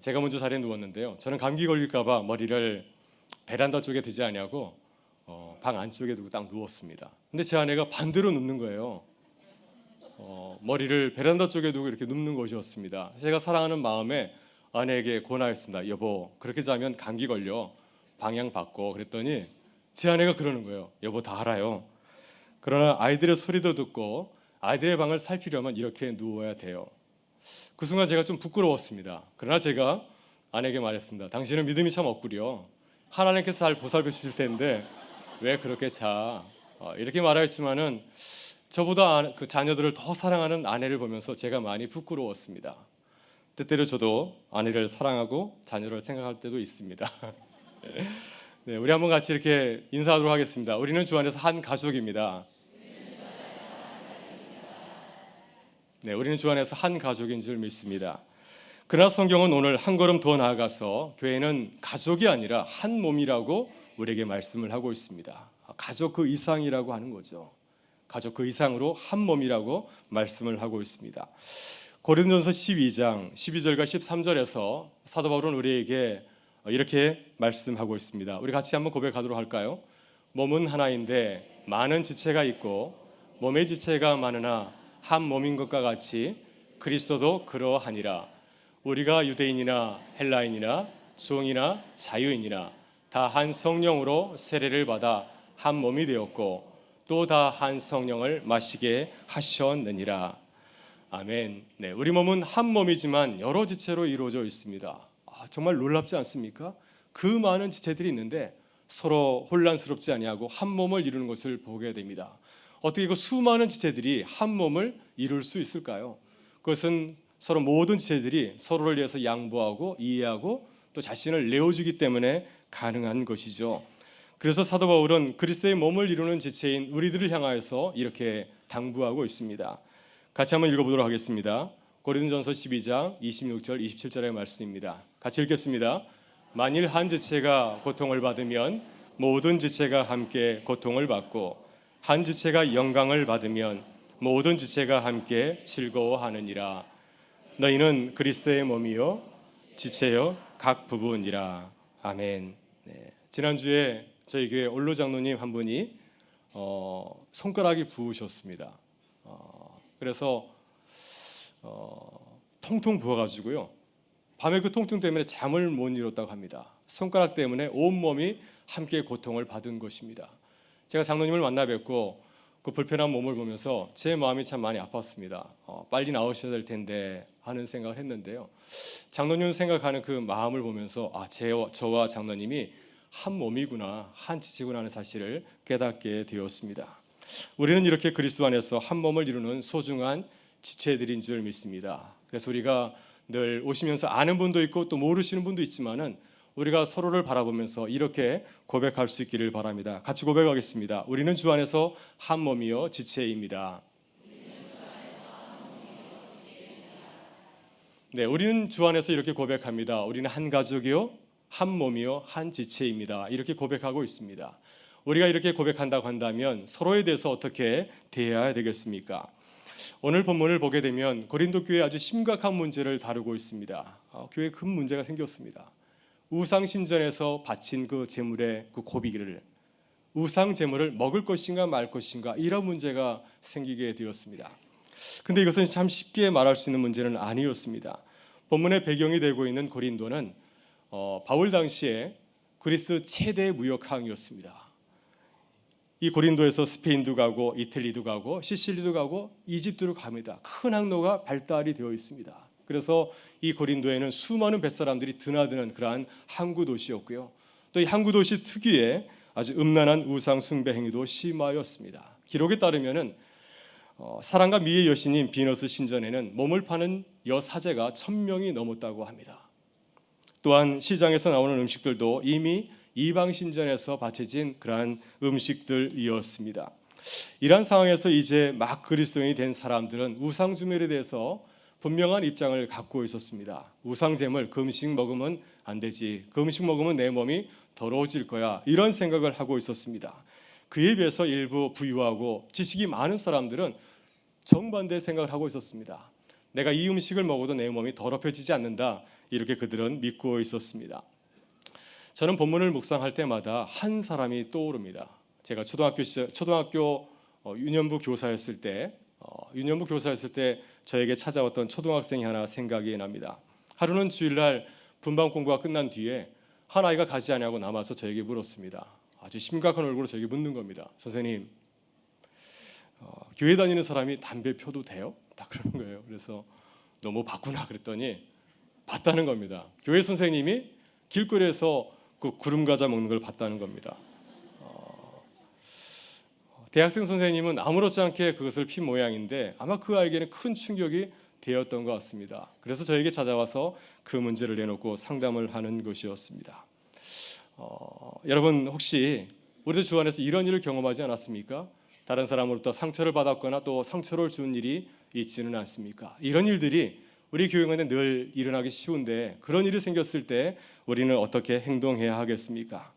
E: 제가 먼저 자리에 누웠는데요. 저는 감기 걸릴까 봐 머리를 베란다 쪽에 대지 않냐고 방 안쪽에 두고 딱 누웠습니다. 근데 제 아내가 반대로 눕는 거예요. 머리를 베란다 쪽에 두고 이렇게 눕는 것이었습니다. 제가 사랑하는 마음에 아내에게 권하였습니다. 여보, 그렇게 자면 감기 걸려. 방향 바꿔. 그랬더니 제 아내가 그러는 거예요. 여보, 다 알아요. 그러나 아이들의 소리도 듣고 아이들의 방을 살피려면 이렇게 누워야 돼요. 그 순간 제가 좀 부끄러웠습니다. 그러나 제가 아내에게 말했습니다. 당신은 믿음이 참 없구려. 하나님께서 잘 보살펴 주실 텐데 왜 그렇게 자? 이렇게 말하였지만은 저보다 그 자녀들을 더 사랑하는 아내를 보면서 제가 많이 부끄러웠습니다. 때때로 저도 아내를 사랑하고 자녀를 생각할 때도 있습니다. 네, 우리 한번 같이 이렇게 인사하도록 하겠습니다. 우리는 주 안에서 한 가족입니다. 네, 우리는 주 안에서 한 가족인 줄 믿습니다. 그러나 성경은 오늘 한 걸음 더 나아가서 교회는 가족이 아니라 한 몸이라고 우리에게 말씀을 하고 있습니다. 가족 그 이상이라고 하는 거죠. 가족 그 이상으로 한 몸이라고 말씀을 하고 있습니다. 고린도전서 12장 12절과 13절에서 사도 바울은 우리에게 이렇게 말씀하고 있습니다. 우리 같이 한번 고백하도록 할까요? 몸은 하나인데 많은 지체가 있고 몸의 지체가 많으나 한 몸인 것과 같이 그리스도도 그러하니라. 우리가 유대인이나 헬라인이나 종이나 자유인이나 다 한 성령으로 세례를 받아 한 몸이 되었고 또 다 한 성령을 마시게 하셨느니라. 아멘. 네, 우리 몸은 한 몸이지만 여러 지체로 이루어져 있습니다. 정말 놀랍지 않습니까? 그 많은 지체들이 있는데 서로 혼란스럽지 아니하고 한 몸을 이루는 것을 보게 됩니다. 어떻게 그 수많은 지체들이 한 몸을 이룰 수 있을까요? 그것은 서로 모든 지체들이 서로를 위해서 양보하고 이해하고 또 자신을 내어주기 때문에 가능한 것이죠. 그래서 사도 바울은 그리스도의 몸을 이루는 지체인 우리들을 향하여서 이렇게 당부하고 있습니다. 같이 한번 읽어보도록 하겠습니다. 고린도전서 12장 26절 27절의 말씀입니다. 같이 읽겠습니다. 만일 한 지체가 고통을 받으면 모든 지체가 함께 고통을 받고 한 지체가 영광을 받으면 모든 지체가 함께 즐거워하느니라. 너희는 그리스도의 몸이요 지체요 각 부분이라. 아멘. 네. 지난주에 저희 교회 올로 장로님 한 분이 손가락이 부으셨습니다. 그래서 통통 부어가지고요. 밤에 그 통증 때문에 잠을 못 이뤘다고 합니다. 손가락 때문에 온 몸이 함께 고통을 받은 것입니다. 제가 장로님을 만나 뵙고 그 불편한 몸을 보면서 제 마음이 참 많이 아팠습니다. 빨리 나오셔야 될 텐데 하는 생각을 했는데요. 장로님 생각하는 그 마음을 보면서 저와 장로님이 한 몸이구나, 한 지체구나 하는 사실을 깨닫게 되었습니다. 우리는 이렇게 그리스도 안에서 한 몸을 이루는 소중한 지체들인 줄 믿습니다. 그래서 우리가 늘 오시면서 아는 분도 있고 또 모르시는 분도 있지만은 우리가 서로를 바라보면서 이렇게 고백할 수 있기를 바랍니다. 같이 고백하겠습니다. 우리는 주 안에서 한 몸이요 지체입니다. 네, 우리는 주 안에서 이렇게 고백합니다. 우리는 한 가족이요, 한 몸이요, 한 지체입니다. 이렇게 고백하고 있습니다. 우리가 이렇게 고백한다고 한다면 서로에 대해서 어떻게 대해야 되겠습니까? 오늘 본문을 보게 되면 고린도 교회에 아주 심각한 문제를 다루고 있습니다. 교회에 큰 문제가 생겼습니다. 우상 신전에서 바친 그 제물의 그 고비를 우상 제물을 먹을 것인가 말 것인가 이런 문제가 생기게 되었습니다. 근데 이것은 참 쉽게 말할 수 있는 문제는 아니었습니다. 본문의 배경이 되고 있는 고린도는 바울 당시에 그리스 최대 무역항이었습니다. 이 고린도에서 스페인도 가고 이탈리도 가고 시실리도 가고 이집트로 갑니다. 큰 항로가 발달이 되어 있습니다. 그래서 이 고린도에는 수많은 뱃사람들이 드나드는 그러한 항구 도시였고요. 또 이 항구 도시 특유의 아주 음란한 우상 숭배 행위도 심하였습니다. 기록에 따르면은 사랑과 미의 여신인 비너스 신전에는 몸을 파는 여사제가 1000명이 넘었다고 합니다. 또한 시장에서 나오는 음식들도 이미 이방 신전에서 바쳐진 그러한 음식들이었습니다. 이러한 상황에서 이제 막 그리스도인이 된 사람들은 우상 주멸에 대해서 분명한 입장을 갖고 있었습니다. 우상 제물 그 음식 먹으면 안 되지. 그 음식 먹으면 내 몸이 더러워질 거야. 이런 생각을 하고 있었습니다. 그에 비해서 일부 부유하고 지식이 많은 사람들은 정반대의 생각을 하고 있었습니다. 내가 이 음식을 먹어도 내 몸이 더럽혀지지 않는다. 이렇게 그들은 믿고 있었습니다. 저는 본문을 묵상할 때마다 한 사람이 떠오릅니다. 제가 초등학교 유년부 교사였을 때 저에게 찾아왔던 초등학생이 하나 생각이 납니다. 하루는 주일날 분반 공부가 끝난 뒤에 한 아이가 가지 않냐고 남아서 저에게 물었습니다. 아주 심각한 얼굴로 저에게 묻는 겁니다. 선생님, 교회 다니는 사람이 담배 펴도 돼요? 딱 그러는 거예요. 그래서 너무 바꾸나 그랬더니 봤다는 겁니다. 교회 선생님이 길거리에서 그 구름 과자 먹는 걸 봤다는 겁니다. 대학생 선생님은 아무렇지 않게 그것을 핀 모양인데 아마 그 아이에게는 큰 충격이 되었던 것 같습니다. 그래서 저에게 찾아와서 그 문제를 내놓고 상담을 하는 것이었습니다. 여러분 혹시 우리도 주 안에서 이런 일을 경험하지 않았습니까? 다른 사람으로부터 상처를 받았거나 또 상처를 준 일이 있지는 않습니까? 이런 일들이 우리 교회 안에 늘 일어나기 쉬운데 그런 일이 생겼을 때 우리는 어떻게 행동해야 하겠습니까?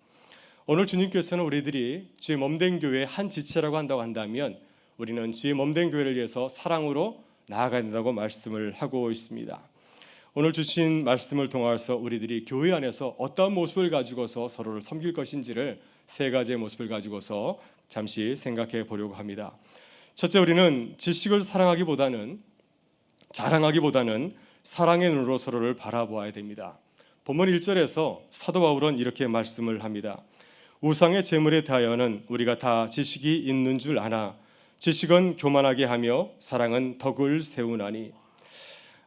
E: 오늘 주님께서는 우리들이 주의 몸된 교회의 한 지체라고 한다고 한다면 우리는 주의 몸된 교회를 위해서 사랑으로 나아가야 된다고 말씀을 하고 있습니다. 오늘 주신 말씀을 통해서 우리들이 교회 안에서 어떤 모습을 가지고서 서로를 섬길 것인지를 세 가지의 모습을 가지고서 잠시 생각해 보려고 합니다. 첫째, 우리는 지식을 자랑하기보다는 사랑의 눈으로 서로를 바라보아야 됩니다. 본문 1절에서 사도 바울은 이렇게 말씀을 합니다. 우상의 제물에 대하여는 우리가 다 지식이 있는 줄 아나 지식은 교만하게 하며 사랑은 덕을 세우나니.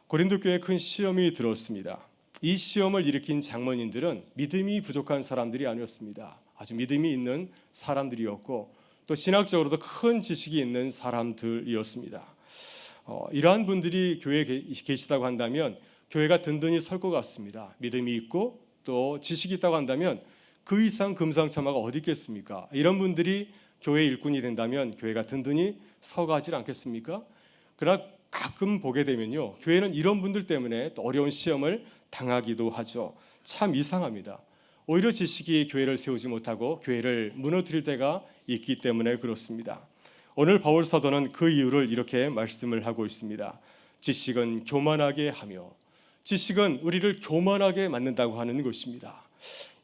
E: 고린도 교회에 큰 시험이 들었습니다. 이 시험을 일으킨 장로님들은 믿음이 부족한 사람들이 아니었습니다. 아주 믿음이 있는 사람들이었고 또 신학적으로도 큰 지식이 있는 사람들이었습니다. 이러한 분들이 교회에 계시다고 한다면 교회가 든든히 설 것 같습니다. 믿음이 있고 또 지식이 있다고 한다면 그 이상 금상첨화가 어디 있겠습니까? 이런 분들이 교회 일꾼이 된다면 교회가 든든히 서가지 않겠습니까? 그러나 가끔 보게 되면요, 교회는 이런 분들 때문에 또 어려운 시험을 당하기도 하죠. 참 이상합니다. 오히려 지식이 교회를 세우지 못하고 교회를 무너뜨릴 때가 있기 때문에 그렇습니다. 오늘 바울 사도는 그 이유를 이렇게 말씀을 하고 있습니다. 지식은 교만하게 하며, 지식은 우리를 교만하게 만든다고 하는 것입니다.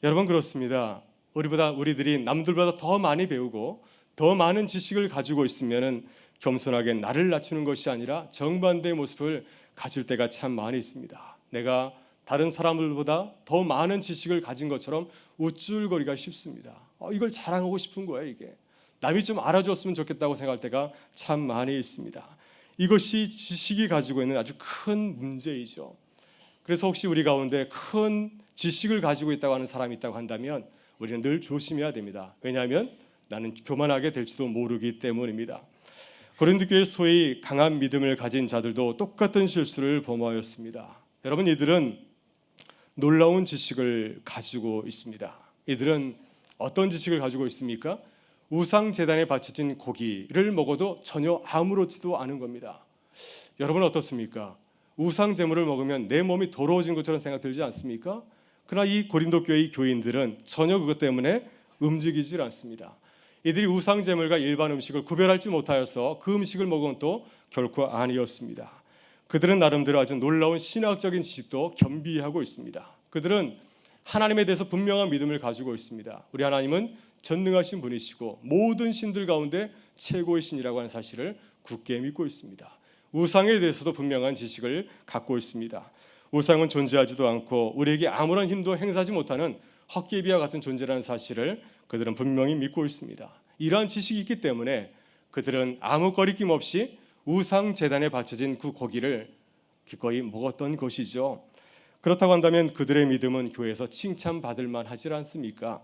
E: 여러분, 그렇습니다. 우리들이 남들보다 더 많이 배우고 더 많은 지식을 가지고 있으면은 겸손하게 나를 낮추는 것이 아니라 정반대의 모습을 가질 때가 참 많이 있습니다. 내가 다른 사람들보다 더 많은 지식을 가진 것처럼 우쭐거리기가 쉽습니다. 이걸 자랑하고 싶은 거예요. 이게 남이 좀 알아줬으면 좋겠다고 생각할 때가 참 많이 있습니다. 이것이 지식이 가지고 있는 아주 큰 문제이죠. 그래서 혹시 우리 가운데 큰 지식을 가지고 있다고 하는 사람이 있다고 한다면 우리는 늘 조심해야 됩니다. 왜냐하면 나는 교만하게 될지도 모르기 때문입니다. 고린도 교회 소위 강한 믿음을 가진 자들도 똑같은 실수를 범하였습니다. 여러분, 이들은 놀라운 지식을 가지고 있습니다. 이들은 어떤 지식을 가지고 있습니까? 우상 제단에 바쳐진 고기를 먹어도 전혀 아무렇지도 않은 겁니다. 여러분 어떻습니까? 우상 제물을 먹으면 내 몸이 더러워진 것처럼 생각 들지 않습니까? 그러나 이 고린도 교회의 교인들은 전혀 그것 때문에 움직이질 않습니다. 이들이 우상 제물과 일반 음식을 구별하지 못하여서 그 음식을 먹은 것도 결코 아니었습니다. 그들은 나름대로 아주 놀라운 신학적인 지식도 겸비하고 있습니다. 그들은 하나님에 대해서 분명한 믿음을 가지고 있습니다. 우리 하나님은 전능하신 분이시고 모든 신들 가운데 최고의 신이라고 하는 사실을 굳게 믿고 있습니다. 우상에 대해서도 분명한 지식을 갖고 있습니다. 우상은 존재하지도 않고 우리에게 아무런 힘도 행사하지 못하는 헛개비와 같은 존재라는 사실을 그들은 분명히 믿고 있습니다. 이러한 지식이 있기 때문에 그들은 아무 거리낌 없이 우상 제단에 바쳐진 그 고기를 기꺼이 먹었던 것이죠. 그렇다고 한다면 그들의 믿음은 교회에서 칭찬받을 만하지 않습니까?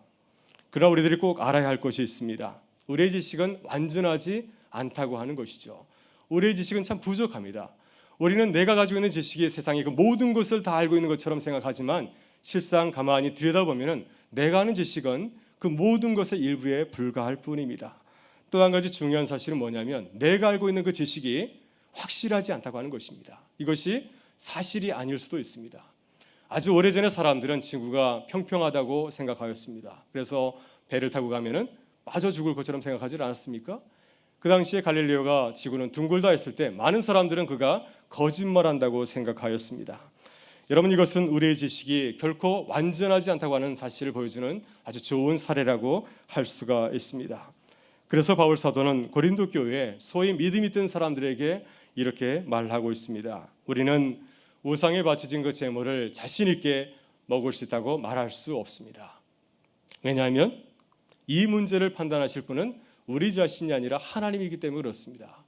E: 그러나 우리들이 꼭 알아야 할 것이 있습니다. 우리의 지식은 완전하지 않다고 하는 것이죠. 우리의 지식은 참 부족합니다. 우리는 내가 가지고 있는 지식이 세상의 그 모든 것을 다 알고 있는 것처럼 생각하지만 실상 가만히 들여다보면 내가 아는 지식은 그 모든 것의 일부에 불과할 뿐입니다. 또 한 가지 중요한 사실은 뭐냐면 내가 알고 있는 그 지식이 확실하지 않다고 하는 것입니다. 이것이 사실이 아닐 수도 있습니다. 아주 오래전에 사람들은 지구가 평평하다고 생각하였습니다. 그래서 배를 타고 가면은 빠져 죽을 것처럼 생각하지 않았습니까? 그 당시에 갈릴레오가 지구는 둥글다 했을 때 많은 사람들은 그가 거짓말한다고 생각하였습니다. 여러분, 이것은 우리의 지식이 결코 완전하지 않다고 하는 사실을 보여주는 아주 좋은 사례라고 할 수가 있습니다. 그래서 바울 사도는 고린도 교회에 소위 믿음 있던 사람들에게 이렇게 말하고 있습니다. 우리는 우상에 바쳐진 그 제물을 자신 있게 먹을 수 있다고 말할 수 없습니다. 왜냐하면 이 문제를 판단하실 분은 우리 자신이 아니라 하나님이기 때문에 그렇습니다.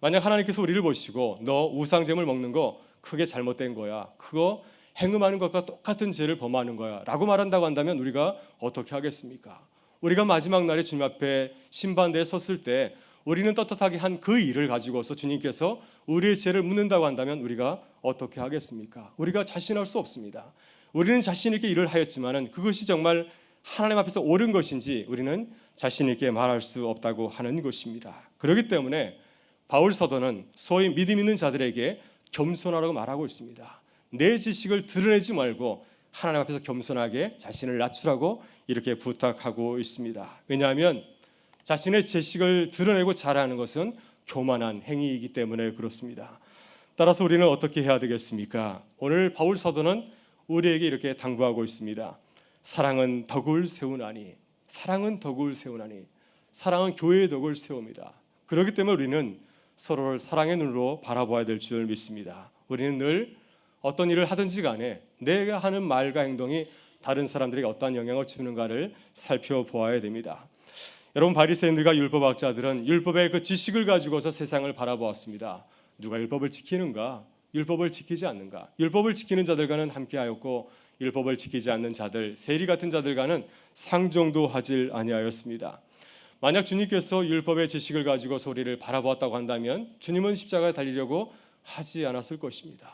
E: 만약 하나님께서 우리를 보시고 너 우상 제물 먹는 거 크게 잘못된 거야, 그거 행음하는 것과 똑같은 죄를 범하는 거야 라고 말한다고 한다면 우리가 어떻게 하겠습니까? 우리가 마지막 날에 주님 앞에 심판대에 섰을 때 우리는 떳떳하게 한 그 일을 가지고서 주님께서 우리의 죄를 묻는다고 한다면 우리가 어떻게 하겠습니까? 우리가 자신할 수 없습니다. 우리는 자신 있게 일을 하였지만은 그것이 정말 하나님 앞에서 옳은 것인지 우리는 자신 있게 말할 수 없다고 하는 것입니다. 그렇기 때문에 바울 사도는 소위 믿음 있는 자들에게 겸손하라고 말하고 있습니다. 내 지식을 드러내지 말고 하나님 앞에서 겸손하게 자신을 낮추라고 이렇게 부탁하고 있습니다. 왜냐하면 자신의 지식을 드러내고 자랑하는 것은 교만한 행위이기 때문에 그렇습니다. 따라서 우리는 어떻게 해야 되겠습니까? 오늘 바울 사도는 우리에게 이렇게 당부하고 있습니다. 사랑은 덕을 세우나니, 사랑은 덕을 세우나니, 사랑은 교회의 덕을 세웁니다. 그렇기 때문에 우리는 서로를 사랑의 눈으로 바라봐야 될 줄 믿습니다. 우리는 늘 어떤 일을 하든지 간에 내가 하는 말과 행동이 다른 사람들에게 어떠한 영향을 주는가를 살펴보아야 됩니다. 여러분, 바리새인들과 율법학자들은 율법의 그 지식을 가지고서 세상을 바라보았습니다. 누가 율법을 지키는가? 율법을 지키지 않는가? 율법을 지키는 자들과는 함께하였고 율법을 지키지 않는 자들, 세리 같은 자들과는 상종도 하질 아니하였습니다. 만약 주님께서 율법의 지식을 가지고서 우리를 바라보았다고 한다면 주님은 십자가에 달리려고 하지 않았을 것입니다.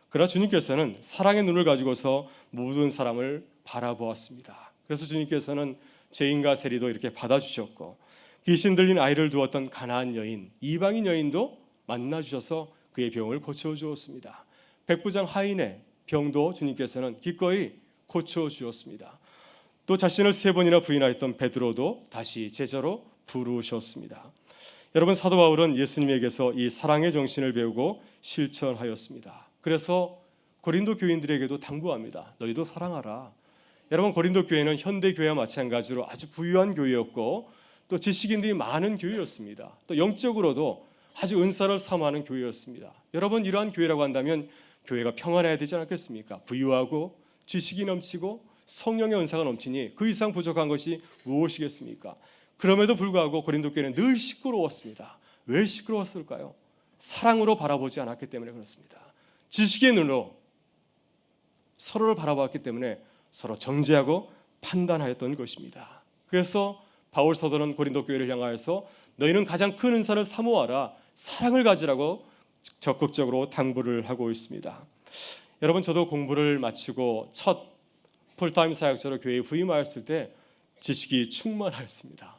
E: 그러나 주님께서는 사랑의 눈을 가지고서 모든 사람을 바라보았습니다. 그래서 주님께서는 죄인과 세리도 이렇게 받아주셨고 귀신 들린 아이를 두었던 가나안 여인, 이방인 여인도 만나주셔서 그의 병을 고쳐주었습니다. 백부장 하인의 병도 주님께서는 기꺼이 고쳐주었습니다. 또 자신을 3번이나 부인하였던 베드로도 다시 제자로 부르셨습니다. 여러분, 사도 바울은 예수님에게서 이 사랑의 정신을 배우고 실천하였습니다. 그래서 고린도 교인들에게도 당부합니다. 너희도 사랑하라. 여러분, 고린도 교회는 현대 교회와 마찬가지로 아주 부유한 교회였고 또 지식인들이 많은 교회였습니다. 또 영적으로도 아주 은사를 사모하는 교회였습니다. 여러분, 이러한 교회라고 한다면 교회가 평안해야 되지 않겠습니까? 부유하고 지식이 넘치고 성령의 은사가 넘치니 그 이상 부족한 것이 무엇이겠습니까? 그럼에도 불구하고 고린도 교회는 늘 시끄러웠습니다. 왜 시끄러웠을까요? 사랑으로 바라보지 않았기 때문에 그렇습니다. 지식의 눈으로 서로를 바라봤기 때문에 서로 정죄하고 판단하였던 것입니다. 그래서 바울 사도는 고린도 교회를 향하여서 너희는 가장 큰 은사를 사모하라, 사랑을 가지라고 적극적으로 당부를 하고 있습니다. 여러분, 저도 공부를 마치고 첫 풀타임 사역자로 교회에 부임하였을 때 지식이 충만하였습니다.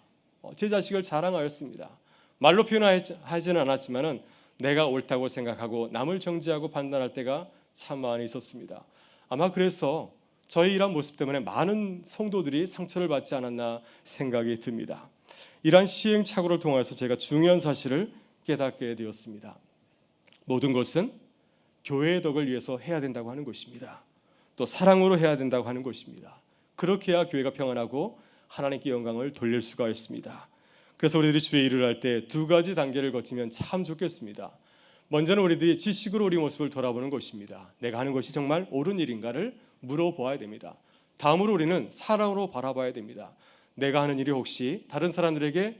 E: 제 자식을 자랑하였습니다. 말로 표현하지는 않았지만은 내가 옳다고 생각하고 남을 정죄하고 판단할 때가 참 많이 있었습니다. 아마 그래서 저희 이런 모습 때문에 많은 성도들이 상처를 받지 않았나 생각이 듭니다. 이러한 시행착오를 통해서 제가 중요한 사실을 깨닫게 되었습니다. 모든 것은 교회의 덕을 위해서 해야 된다고 하는 것입니다. 또 사랑으로 해야 된다고 하는 것입니다. 그렇게 해야 교회가 평안하고 하나님께 영광을 돌릴 수가 있습니다. 그래서 우리들이 주의 일을 할 때 2가지 단계를 거치면 참 좋겠습니다. 먼저는 우리들이 지식으로 우리 모습을 돌아보는 것입니다. 내가 하는 것이 정말 옳은 일인가를 물어보아야 됩니다. 다음으로 우리는 사랑으로 바라봐야 됩니다. 내가 하는 일이 혹시 다른 사람들에게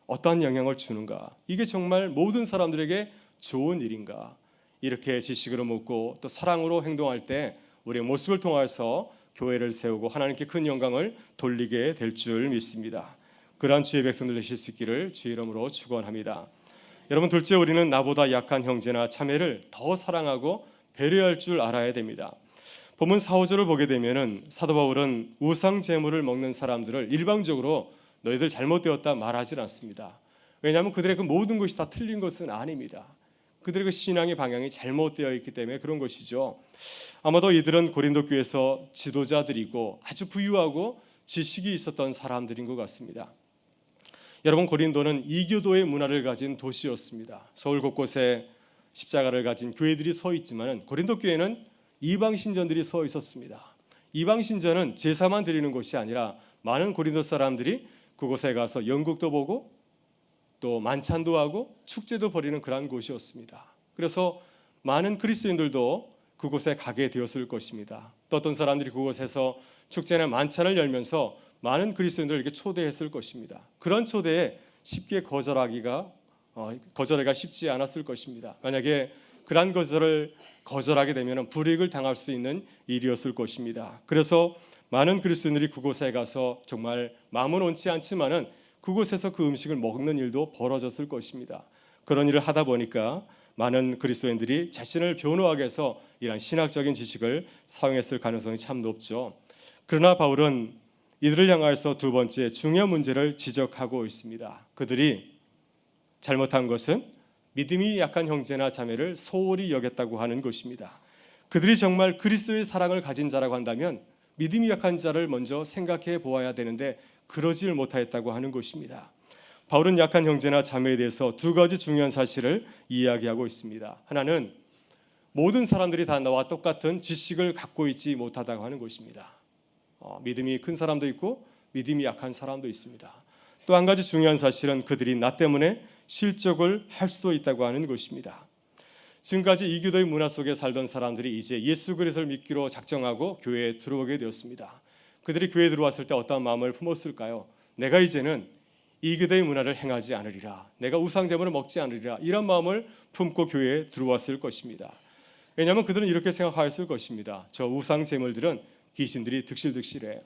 E: 어떠한 영향을 주는가? 이게 정말 모든 사람들에게 좋은 일인가? 이렇게 지식으로 묻고 또 사랑으로 행동할 때 우리의 모습을 통해서 교회를 세우고 하나님께 큰 영광을 돌리게 될 줄 믿습니다. 그러한 주의 백성들 되실 수 있기를 주의 이름으로 축원합니다. 여러분, 둘째, 우리는 나보다 약한 형제나 자매를 더 사랑하고 배려할 줄 알아야 됩니다. 본문 4, 5절을 보게 되면은 사도 바울은 우상 제물을 먹는 사람들을 일방적으로 너희들 잘못되었다 말하지 않습니다. 왜냐하면 그들의 그 모든 것이 다 틀린 것은 아닙니다. 그들의 그 신앙의 방향이 잘못되어 있기 때문에 그런 것이죠. 아마도 이들은 고린도 교회에서 지도자들이고 아주 부유하고 지식이 있었던 사람들인 것 같습니다. 여러분, 고린도는 이교도의 문화를 가진 도시였습니다. 서울 곳곳에 십자가를 가진 교회들이 서 있지만 고린도 교회는 이방 신전들이 서 있었습니다. 이방 신전은 제사만 드리는 곳이 아니라 많은 고린도 사람들이 그곳에 가서 연극도 보고 또 만찬도 하고 축제도 벌이는 그러한 곳이었습니다. 그래서 많은 그리스도인들도 그곳에 가게 되었을 것입니다. 또 어떤 사람들이 그곳에서 축제나 만찬을 열면서 많은 그리스도인들을 이렇게 초대했을 것입니다. 그런 초대에 쉽게 거절하기가 쉽지 않았을 것입니다. 만약에 그러한 것을 거절하게 되면 불이익을 당할 수도 있는 일이었을 것입니다. 그래서 많은 그리스도인들이 그곳에 가서 정말 마음은 원치 않지만은 그곳에서 그 음식을 먹는 일도 벌어졌을 것입니다. 그런 일을 하다 보니까 많은 그리스도인들이 자신을 변호하기 위해서 이러한 신학적인 지식을 사용했을 가능성이 참 높죠. 그러나 바울은 이들을 향하여서 2번째 중요한 문제를 지적하고 있습니다. 그들이 잘못한 것은 믿음이 약한 형제나 자매를 소홀히 여겼다고 하는 것입니다. 그들이 정말 그리스도의 사랑을 가진 자라고 한다면 믿음이 약한 자를 먼저 생각해 보아야 되는데 그러질 못하였다고 하는 것입니다. 바울은 약한 형제나 자매에 대해서 2가지 중요한 사실을 이야기하고 있습니다. 하나는 모든 사람들이 다 나와 똑같은 지식을 갖고 있지 못하다고 하는 것입니다. 믿음이 큰 사람도 있고 믿음이 약한 사람도 있습니다. 또 한 가지 중요한 사실은 그들이 나 때문에 실족을 할 수도 있다고 하는 것입니다. 지금까지 이교도의 문화 속에 살던 사람들이 이제 예수 그리스도를 믿기로 작정하고 교회에 들어오게 되었습니다. 그들이 교회에 들어왔을 때 어떠한 마음을 품었을까요? 내가 이제는 이교도의 문화를 행하지 않으리라, 내가 우상제물을 먹지 않으리라, 이런 마음을 품고 교회에 들어왔을 것입니다. 왜냐하면 그들은 이렇게 생각하였을 것입니다. 저 우상제물들은 귀신들이 득실득실해.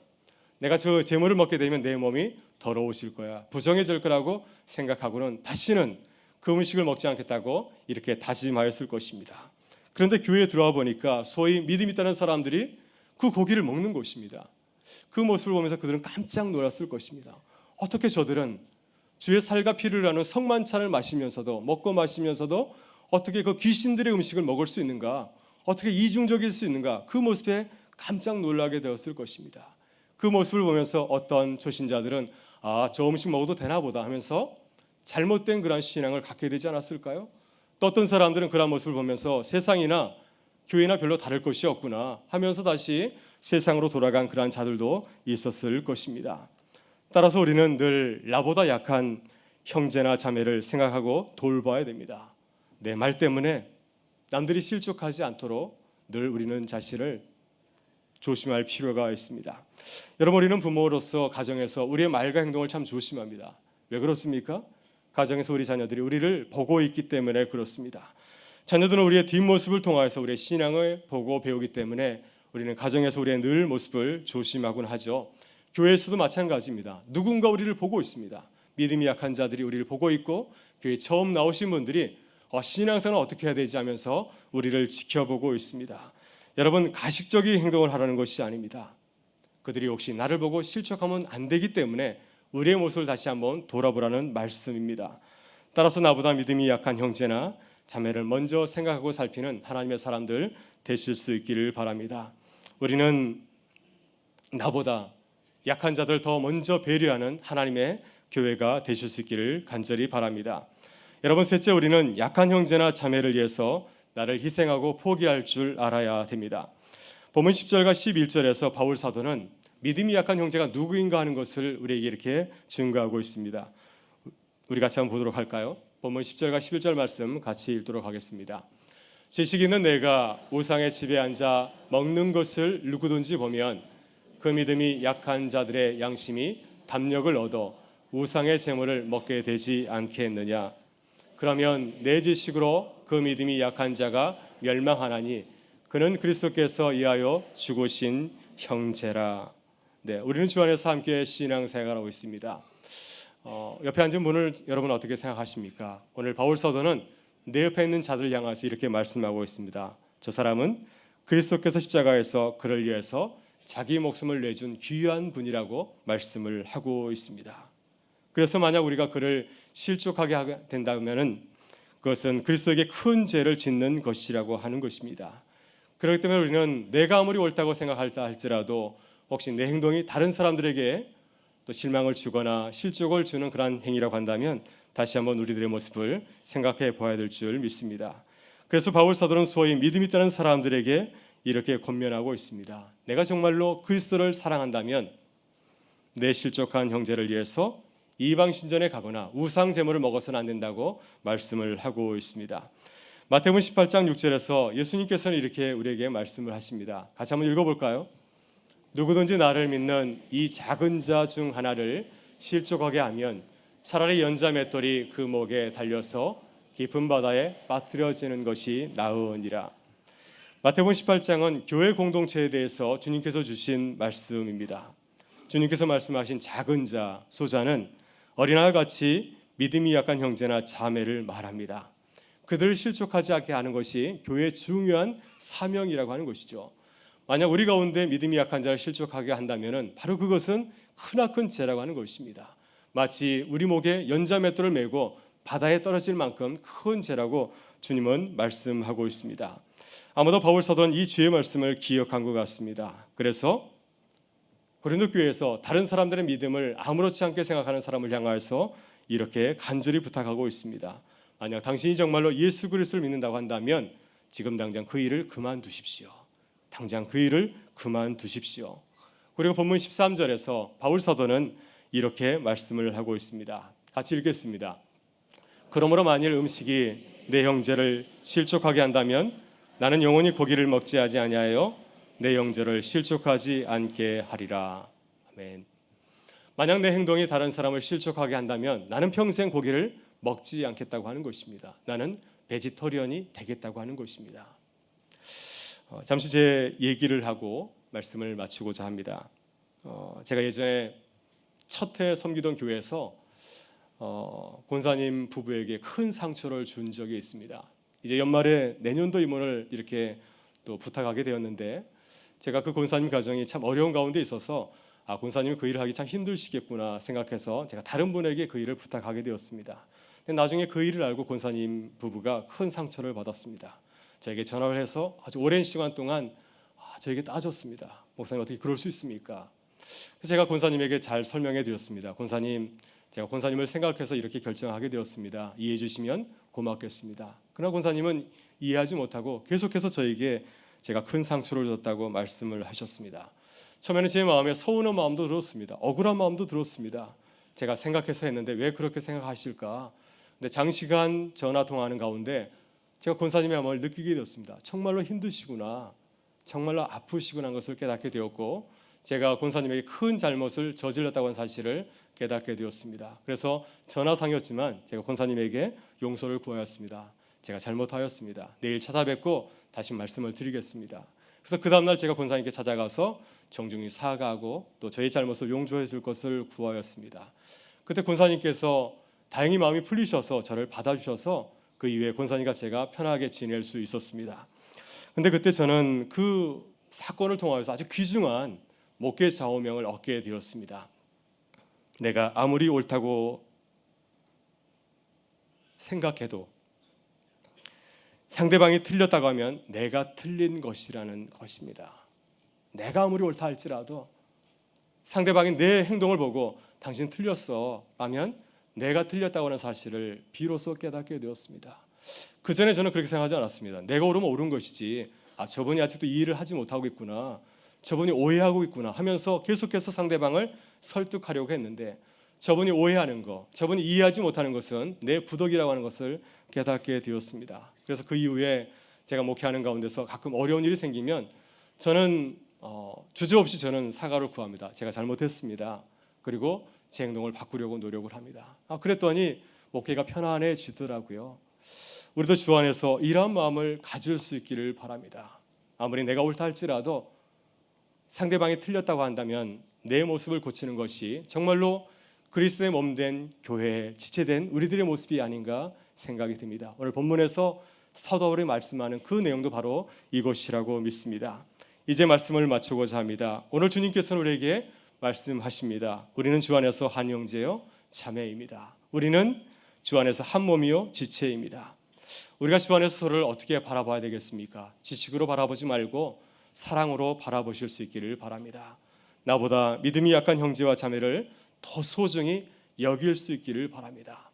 E: 내가 저 제물을 먹게 되면 내 몸이 더러워질 거야, 부정해질 거라고 생각하고는 다시는 그 음식을 먹지 않겠다고 이렇게 다짐하였을 것입니다. 그런데 교회에 들어와 보니까 소위 믿음 있다는 사람들이 그 고기를 먹는 것입니다. 그 모습을 보면서 그들은 깜짝 놀랐을 것입니다. 어떻게 저들은 주의 살과 피를 나눈 성만찬을 마시면서도 먹고 마시면서도 어떻게 그 귀신들의 음식을 먹을 수 있는가? 어떻게 이중적일 수 있는가? 그 모습에 깜짝 놀라게 되었을 것입니다. 그 모습을 보면서 어떤 초신자들은 저 음식 먹어도 되나 보다 하면서 잘못된 그런 신앙을 갖게 되지 않았을까요? 또 어떤 사람들은 그런 모습을 보면서 세상이나 교회나 별로 다를 것이 없구나 하면서 다시 세상으로 돌아간 그러한 자들도 있었을 것입니다. 따라서 우리는 늘 나보다 약한 형제나 자매를 생각하고 돌봐야 됩니다. 내 말 때문에 남들이 실족하지 않도록 늘 우리는 자신을 조심할 필요가 있습니다. 여러분, 우리는 부모로서 가정에서 우리의 말과 행동을 참 조심합니다. 왜 그렇습니까? 가정에서 우리 자녀들이 우리를 보고 있기 때문에 그렇습니다. 자녀들은 우리의 뒷모습을 통해서 우리의 신앙을 보고 배우기 때문에 우리는 가정에서 우리의 늘 모습을 조심하곤 하죠. 교회에서도 마찬가지입니다. 누군가 우리를 보고 있습니다. 믿음이 약한 자들이 우리를 보고 있고 교회 처음 나오신 분들이 신앙생활을 어떻게 해야 되지 하면서 우리를 지켜보고 있습니다. 여러분, 가식적인 행동을 하라는 것이 아닙니다. 그들이 혹시 나를 보고 실족하면 안 되기 때문에 우리의 모습을 다시 한번 돌아보라는 말씀입니다. 따라서 나보다 믿음이 약한 형제나 자매를 먼저 생각하고 살피는 하나님의 사람들 되실 수 있기를 바랍니다. 우리는 나보다 약한 자들 더 먼저 배려하는 하나님의 교회가 되실 수 있기를 간절히 바랍니다. 여러분, 셋째, 우리는 약한 형제나 자매를 위해서 나를 희생하고 포기할 줄 알아야 됩니다. 본문 10절과 11절에서 바울 사도는 믿음이 약한 형제가 누구인가 하는 것을 우리에게 이렇게 증거하고 있습니다. 우리 같이 한번 보도록 할까요? 본문 10절과 11절 말씀 같이 읽도록 하겠습니다. 지식 있는 내가 우상의 집에 앉아 먹는 것을 누구든지 보면 그 믿음이 약한 자들의 양심이 담력을 얻어 우상의 제물을 먹게 되지 않겠느냐. 그러면 내 지식으로 그 믿음이 약한 자가 멸망하나니 그는 그리스도께서 이하여 죽으신 형제라. 네, 우리는 주 안에서 함께 신앙생활하고 있습니다. 옆에 앉은 분을 여러분 어떻게 생각하십니까? 오늘 바울 사도는 내 옆에 있는 자들 향해서 이렇게 말씀하고 있습니다. 저 사람은 그리스도께서 십자가에서 그를 위해서 자기 목숨을 내준 귀한 분이라고 말씀을 하고 있습니다. 그래서 만약 우리가 그를 실족하게 된다면은 그것은 그리스도에게 큰 죄를 짓는 것이라고 하는 것입니다. 그렇기 때문에 우리는 내가 아무리 옳다고 생각할다 할지라도 혹시 내 행동이 다른 사람들에게 또 실망을 주거나 실족을 주는 그러한 행위라고 한다면 다시 한번 우리들의 모습을 생각해 보아야 될 줄 믿습니다. 그래서 바울 사도는 소위 믿음 있다는 사람들에게 이렇게 권면하고 있습니다. 내가 정말로 그리스도를 사랑한다면 내 실족한 형제를 위해서 이방 신전에 가거나 우상 제물을 먹어서는 안 된다고 말씀을 하고 있습니다. 마태복음 18장 6절에서 예수님께서는 이렇게 우리에게 말씀을 하십니다. 같이 한번 읽어볼까요? 누구든지 나를 믿는 이 작은 자 중 하나를 실족하게 하면 차라리 연자 맷돌이 그 목에 달려서 깊은 바다에 빠뜨려지는 것이 나으니라. 마태복음 18장은 교회 공동체에 대해서 주님께서 주신 말씀입니다. 주님께서 말씀하신 작은 자, 소자는 어린아이같이 믿음이 약한 형제나 자매를 말합니다. 그들을 실족하지 않게 하는 것이 교회의 중요한 사명이라고 하는 것이죠. 만약 우리 가운데 믿음이 약한 자를 실족하게 한다면 바로 그것은 크나큰 죄라고 하는 것입니다. 마치 우리 목에 연자맷돌을 메고 바다에 떨어질 만큼 큰 죄라고 주님은 말씀하고 있습니다. 아마도 바울 사도는 이 주의 말씀을 기억한 것 같습니다. 그래서 고린도 교회에서 다른 사람들의 믿음을 아무렇지 않게 생각하는 사람을 향하여서 이렇게 간절히 부탁하고 있습니다. 만약 당신이 정말로 예수 그리스도를 믿는다고 한다면 지금 당장 그 일을 그만두십시오. 당장 그 일을 그만두십시오. 그리고 본문 13절에서 바울 사도는 이렇게 말씀을 하고 있습니다. 같이 읽겠습니다. 그러므로 만일 음식이 내 형제를 실족하게 한다면 나는 영원히 고기를 먹지 아니하여 내 형제를 실족하지 않게 하리라. 아멘. 만약 내 행동이 다른 사람을 실족하게 한다면 나는 평생 고기를 먹지 않겠다고 하는 것입니다. 나는 베지터리언이 되겠다고 하는 것입니다. 잠시 제 얘기를 하고 말씀을 마치고자 합니다. 제가 예전에 첫 해 섬기던 교회에서 권사님 부부에게 큰 상처를 준 적이 있습니다. 이제 연말에 내년도 임원을 이렇게 또 부탁하게 되었는데 제가 그 권사님 가정이 참 어려운 가운데 있어서 권사님이 그 일을 하기 참 힘드시겠구나 생각해서 제가 다른 분에게 그 일을 부탁하게 되었습니다. 근데 나중에 그 일을 알고 권사님 부부가 큰 상처를 받았습니다. 저에게 전화를 해서 아주 오랜 시간 동안 저에게 따졌습니다. 목사님 어떻게 그럴 수 있습니까? 그래서 제가 권사님에게 잘 설명해 드렸습니다. 권사님, 제가 권사님을 생각해서 이렇게 결정하게 되었습니다. 이해해 주시면 고맙겠습니다. 그러나 권사님은 이해하지 못하고 계속해서 저에게 제가 큰 상처를 줬다고 말씀을 하셨습니다. 처음에는 제 마음에 서운한 마음도 들었습니다. 억울한 마음도 들었습니다. 제가 생각해서 했는데 왜 그렇게 생각하실까? 근데 장시간 전화 통화하는 가운데 제가 권사님의 마음을 느끼게 되었습니다. 정말로 힘드시구나, 정말로 아프시구나 하는 것을 깨닫게 되었고, 제가 권사님에게 큰 잘못을 저질렀다고 하는 사실을 깨닫게 되었습니다. 그래서 전화상이었지만 제가 권사님에게 용서를 구하였습니다. 제가 잘못하였습니다. 내일 찾아뵙고 다시 말씀을 드리겠습니다. 그래서 그 다음날 제가 권사님께 찾아가서 정중히 사과하고 또 저의 잘못을 용서해 줄 것을 구하였습니다. 그때 권사님께서 다행히 마음이 풀리셔서 저를 받아주셔서 그 이후에 권사님과 제가 편하게 지낼 수 있었습니다. 근데 그때 저는 그 사건을 통하여서 아주 귀중한 목회 좌우명을 얻게 되었습니다. 내가 아무리 옳다고 생각해도 상대방이 틀렸다고 하면 내가 틀린 것이라는 것입니다. 내가 아무리 옳다 할지라도 상대방이 내 행동을 보고 당신 틀렸어 하면 내가 틀렸다고 하는 사실을 비로소 깨닫게 되었습니다. 그 전에 저는 그렇게 생각하지 않았습니다. 내가 옳으면 옳은 것이지, 저분이 아직도 이 일을 하지 못하고 있구나, 저분이 오해하고 있구나 하면서 계속해서 상대방을 설득하려고 했는데, 저분이 오해하는 것, 저분이 이해하지 못하는 것은 내 부덕이라고 하는 것을 깨닫게 되었습니다. 그래서 그 이후에 제가 목회하는 가운데서 가끔 어려운 일이 생기면 저는 주저없이 저는 사과를 구합니다. 제가 잘못했습니다. 그리고 제 행동을 바꾸려고 노력을 합니다. 그랬더니 목회가 편안해지더라고요. 우리도 주 안에서 이러한 마음을 가질 수 있기를 바랍니다. 아무리 내가 옳다 할지라도 상대방이 틀렸다고 한다면 내 모습을 고치는 것이 정말로 그리스도의 몸된 교회에 지체된 우리들의 모습이 아닌가 생각이 듭니다. 오늘 본문에서 사도 바울이 말씀하는 그 내용도 바로 이것이라고 믿습니다. 이제 말씀을 마치고자 합니다. 오늘 주님께서는 우리에게 말씀하십니다. 우리는 주 안에서 한 형제요 자매입니다. 우리는 주 안에서 한 몸이요 지체입니다. 우리가 주 안에서 서로를 어떻게 바라봐야 되겠습니까? 지식으로 바라보지 말고 사랑으로 바라보실 수 있기를 바랍니다. 나보다 믿음이 약한 형제와 자매를 더 소중히 여길 수 있기를 바랍니다.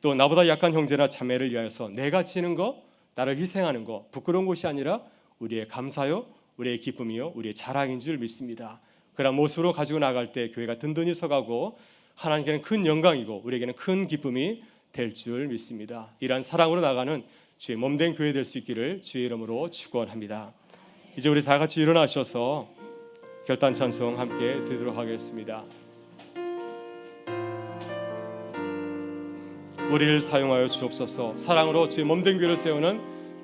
E: 또 나보다 약한 형제나 자매를 위하여서 내가 지는 것, 나를 희생하는 것, 부끄러운 것이 아니라 우리의 감사요, 우리의 기쁨이요, 우리의 자랑인 줄 믿습니다. 그런 모습으로 가지고 나갈 때 교회가 든든히 서가고 하나님께는 큰 영광이고 우리에게는 큰 기쁨이 될 줄 믿습니다. 이러한 사랑으로 나가는 주의 몸된 교회 될 수 있기를 주의 이름으로 축원합니다. 이제 우리 다 같이 일어나셔서 결단 찬송 함께 드리도록 하겠습니다. 우리를 사용하여 주옵소서. 사랑으로 주의 몸된 교회를 세우는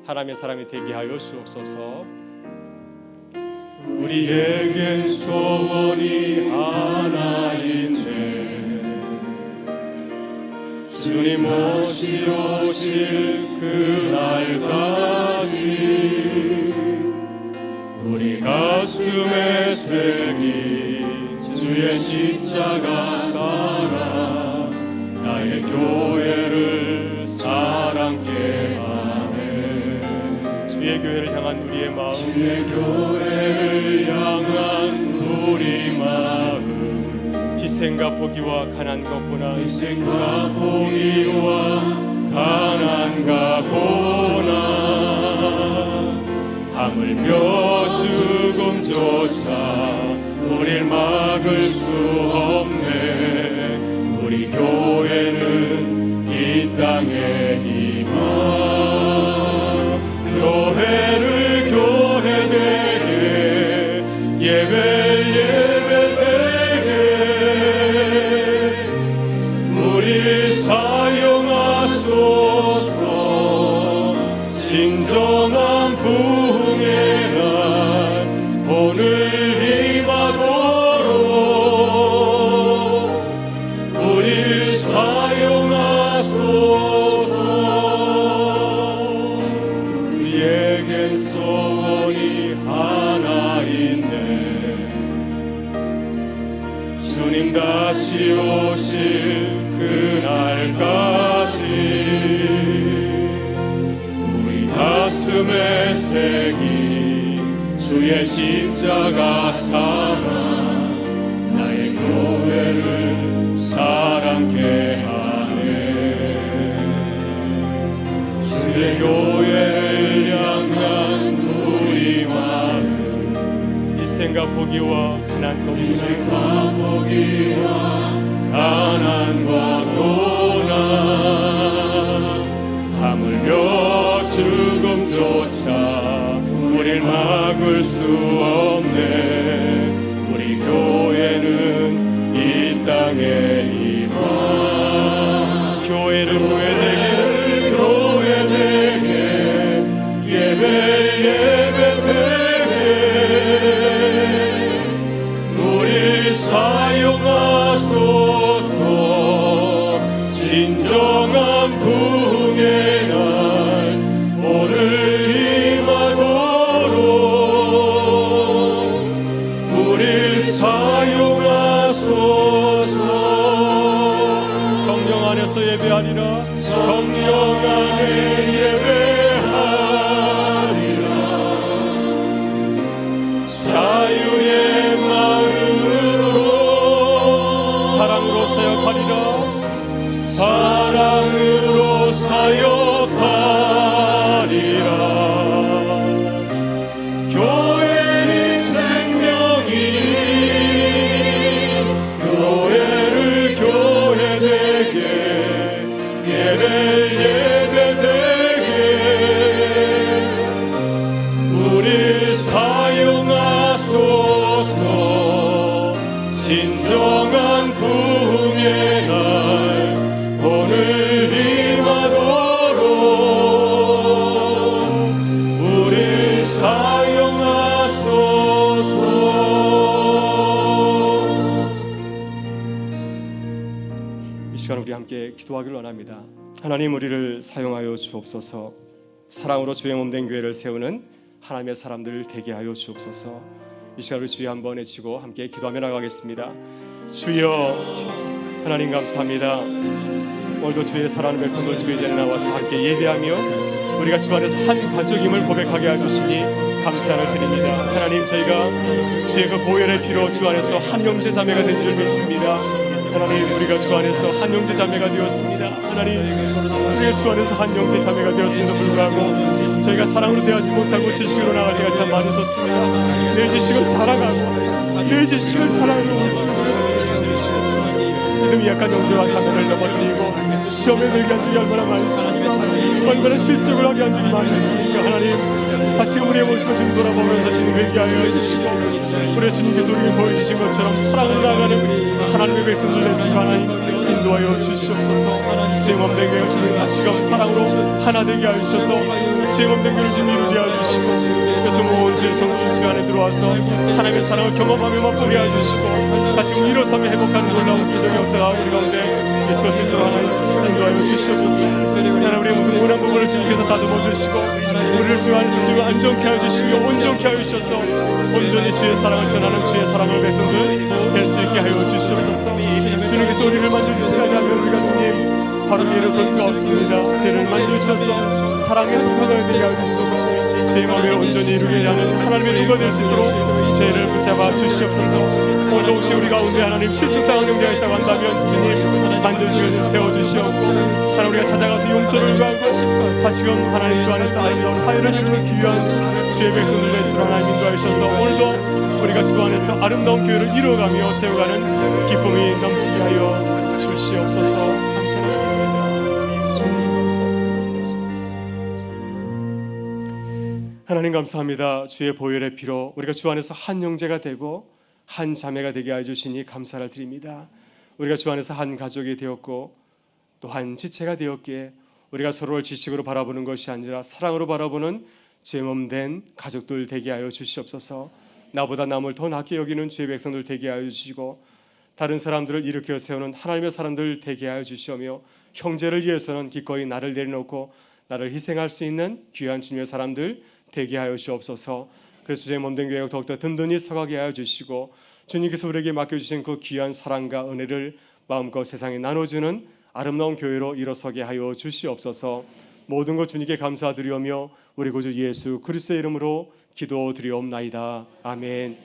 E: 하나님의 사람이 되게 하여 주옵소서.
B: 우리에겐 소원이 하나인데 주님 오실 그날까지 우리 가슴에 새긴 주의 십자가 사랑 나의 교회를 사랑케 하네.
E: 주의 교회를 향한 우리의 마음,
B: 주의 교회를 향한 우리 마음
E: 희생과 포기와 가난과 고난,
B: 희생과 포기와 가난과 고난 하물며 죽음조차 우릴 막을 수 없네. 우리 교회는 이 땅의 희망, 교회를 교회되게 예배되게 우릴 사용하소서. 진정한 부흥의 날 오늘 임하도록 우릴 사용하소서. 주님 다시 오실 그날까지 우리 가슴에 새긴 주의 십자가 사랑 나의 교회를 사랑케 하네. 주의 교회를 향한 우리 마음
E: 희생과 포기와 가난과
B: 희생과 포기와 가난과 고난 하물며 죽음조차 우릴 막을 수 없네. 우리 교회는 이 땅에 임하
E: 교회를 후회되게
B: 교회되게 예배되게 우리 사용하소서. 진정한 부흥의 날 오늘 임하도록 우리 사용하소서.
E: 성령 안에서 예배하리라.
B: 성령 안에 예배하리라. 자유의 마음으로
E: 사랑으로 사역하리라.
B: 사랑으로 사역하리라. 교회는 생명이니 교회를 교회되게 예배되게 우릴 사용하소서. 진정한 부흥의 날 오늘 임하도록 우릴 사용하소서.
E: 이 시간 우리 함께 기도하기를 원합니다. 하나님, 우리를 사용하여 주옵소서. 사랑으로 주의 몸된 교회를 세우는 하나님의 사람들 되게 하여 주옵소서. 이 시간 우리 주여 한번 외치고 함께 기도하며 나가겠습니다. 주여, 하나님 감사합니다. 오늘도 주의 사랑하는 백성들 주의 자리에 나와서 함께 예배하며 우리가 주 안에서 한 가족임을 고백하게 해주시니 감사를 드립니다. 하나님, 저희가 주의 그 보혈의 피로 주 안에서 한 형제 자매가 된 줄 믿습니다. 하나님, 우리가 주 안에서 한 형제 자매가 되었습니다. 하나님, 우리가 주 안에서 한 형제 자매가 되었음에도 불구하고 저희가 사랑으로 대하지 못하고 지식으로 나갈 때가 참 많으셨습니다. 내 지식을 자랑하고 내 지식을 자랑하고 믿음이 약한 형제와 자매를 넘어뜨리고 시험에 들게 한 적이 얼마나 많습니까? 얼마나 실족을 하게 한 적이 많습니까? 하나님, 다시금 우리의 모습을 좀 돌아보면서 주님 회개하여 해주시고 우리 주님께서 우리에게 보여주신 것처럼 사랑을 나가는 하나님의 백성들 되시고 하나님 인도하여 주시옵소서. 주의 몸된 교회 주님 다시금 사랑으로 하나 되게 하여 주셔서 주의 몸된 교회를 주님 이루게 하여 주시고 그래서 모든 주의 성도들 주 안에 들어와서 하나님의 사랑을 경험하며 맛보게 하여 주시고 다시금 일어서며 회복하는 놀라운 기적의 역사가 우리 가운데 있을 수 있도록 하나님 인도하여 주시옵소서. 하나님, 우리의 모든 원한 부분을 주님께서 다듬어 주시고 우리를 주 안에서 주 안정케 하여 주시며 온전케 하여 주셔서 온전히 주의 사랑을 전하는 주의 사랑의 백성들 될 수 있게 하여 주시옵소서. 주님께서 우리를 만져주시지 않으면 우리가 주님 바로 일어설 수가 없습니다. 죄를 만져주셔서 사랑의 통로가 되게 하여 주시고 죄의 마음을 온전히 이루게 하는 하나님의 통로가 될 수 있도록 죄를 붙잡아 주시옵소서. 오늘도 혹시 우리 가운데 하나님 실족당한 형제가 있다고 한다면 주님 만져주시고 세워주시옵고 하나님, 우리가 찾아가서 용서를 구하고 다시금 하나님 주 안에서 아름다운 화해를 이루는 귀한 주의 백성들 되시도록 하나님 인도하셔서 오늘도 우리가 주 안에서 아름다운 교회를 이루어가며 세워가는 기쁨이 넘치게 하여 주시옵소서. 감사합니다. 하나님 감사합니다. 주의 보혈의 피로 우리가 주 안에서 한 형제가 되고 한 자매가 되게 하여 주시니 감사를 드립니다. 우리가 주 안에서 한 가족이 되었고 또 한 지체가 되었기에 우리가 서로를 지식으로 바라보는 것이 아니라 사랑으로 바라보는 주의 몸된 가족들 되게 하여 주시옵소서. 나보다 남을 더 낫게 여기는 주의 백성들 되게 하여 주시고 다른 사람들을 일으켜 세우는 하나님의 사람들 되게 하여 주시오며 형제를 위해서는 기꺼이 나를 내려놓고 나를 희생할 수 있는 귀한 주님의 사람들 되게 하여 주옵소서. 그래서 주의 몸된 교회가 더욱더 든든히 서가게 하여 주시고 주님께서 우리에게 맡겨주신 그 귀한 사랑과 은혜를 마음껏 세상에 나눠주는 아름다운 교회로 일어서게 하여 주시옵소서. 모든 것 주님께 감사드리오며 우리 구주 예수 그리스도의 이름으로 기도드리옵나이다. 아멘.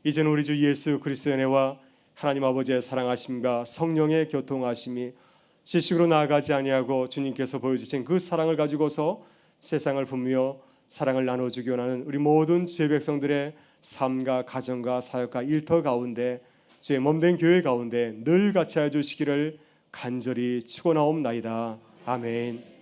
E: 이제는 우리 주 예수 그리스도의 은혜와 하나님 아버지의 사랑하심과 성령의 교통하심이 지식으로 나아가지 아니하고 주님께서 보여주신 그 사랑을 가지고서 세상을 품으며 사랑을 나눠주기 원하는 우리 모든 주의 백성들의 삶과 가정과 사역과 일터 가운데 주의 몸된 교회 가운데 늘 같이 하여 주시기를 간절히 축원하옵나이다. 아멘.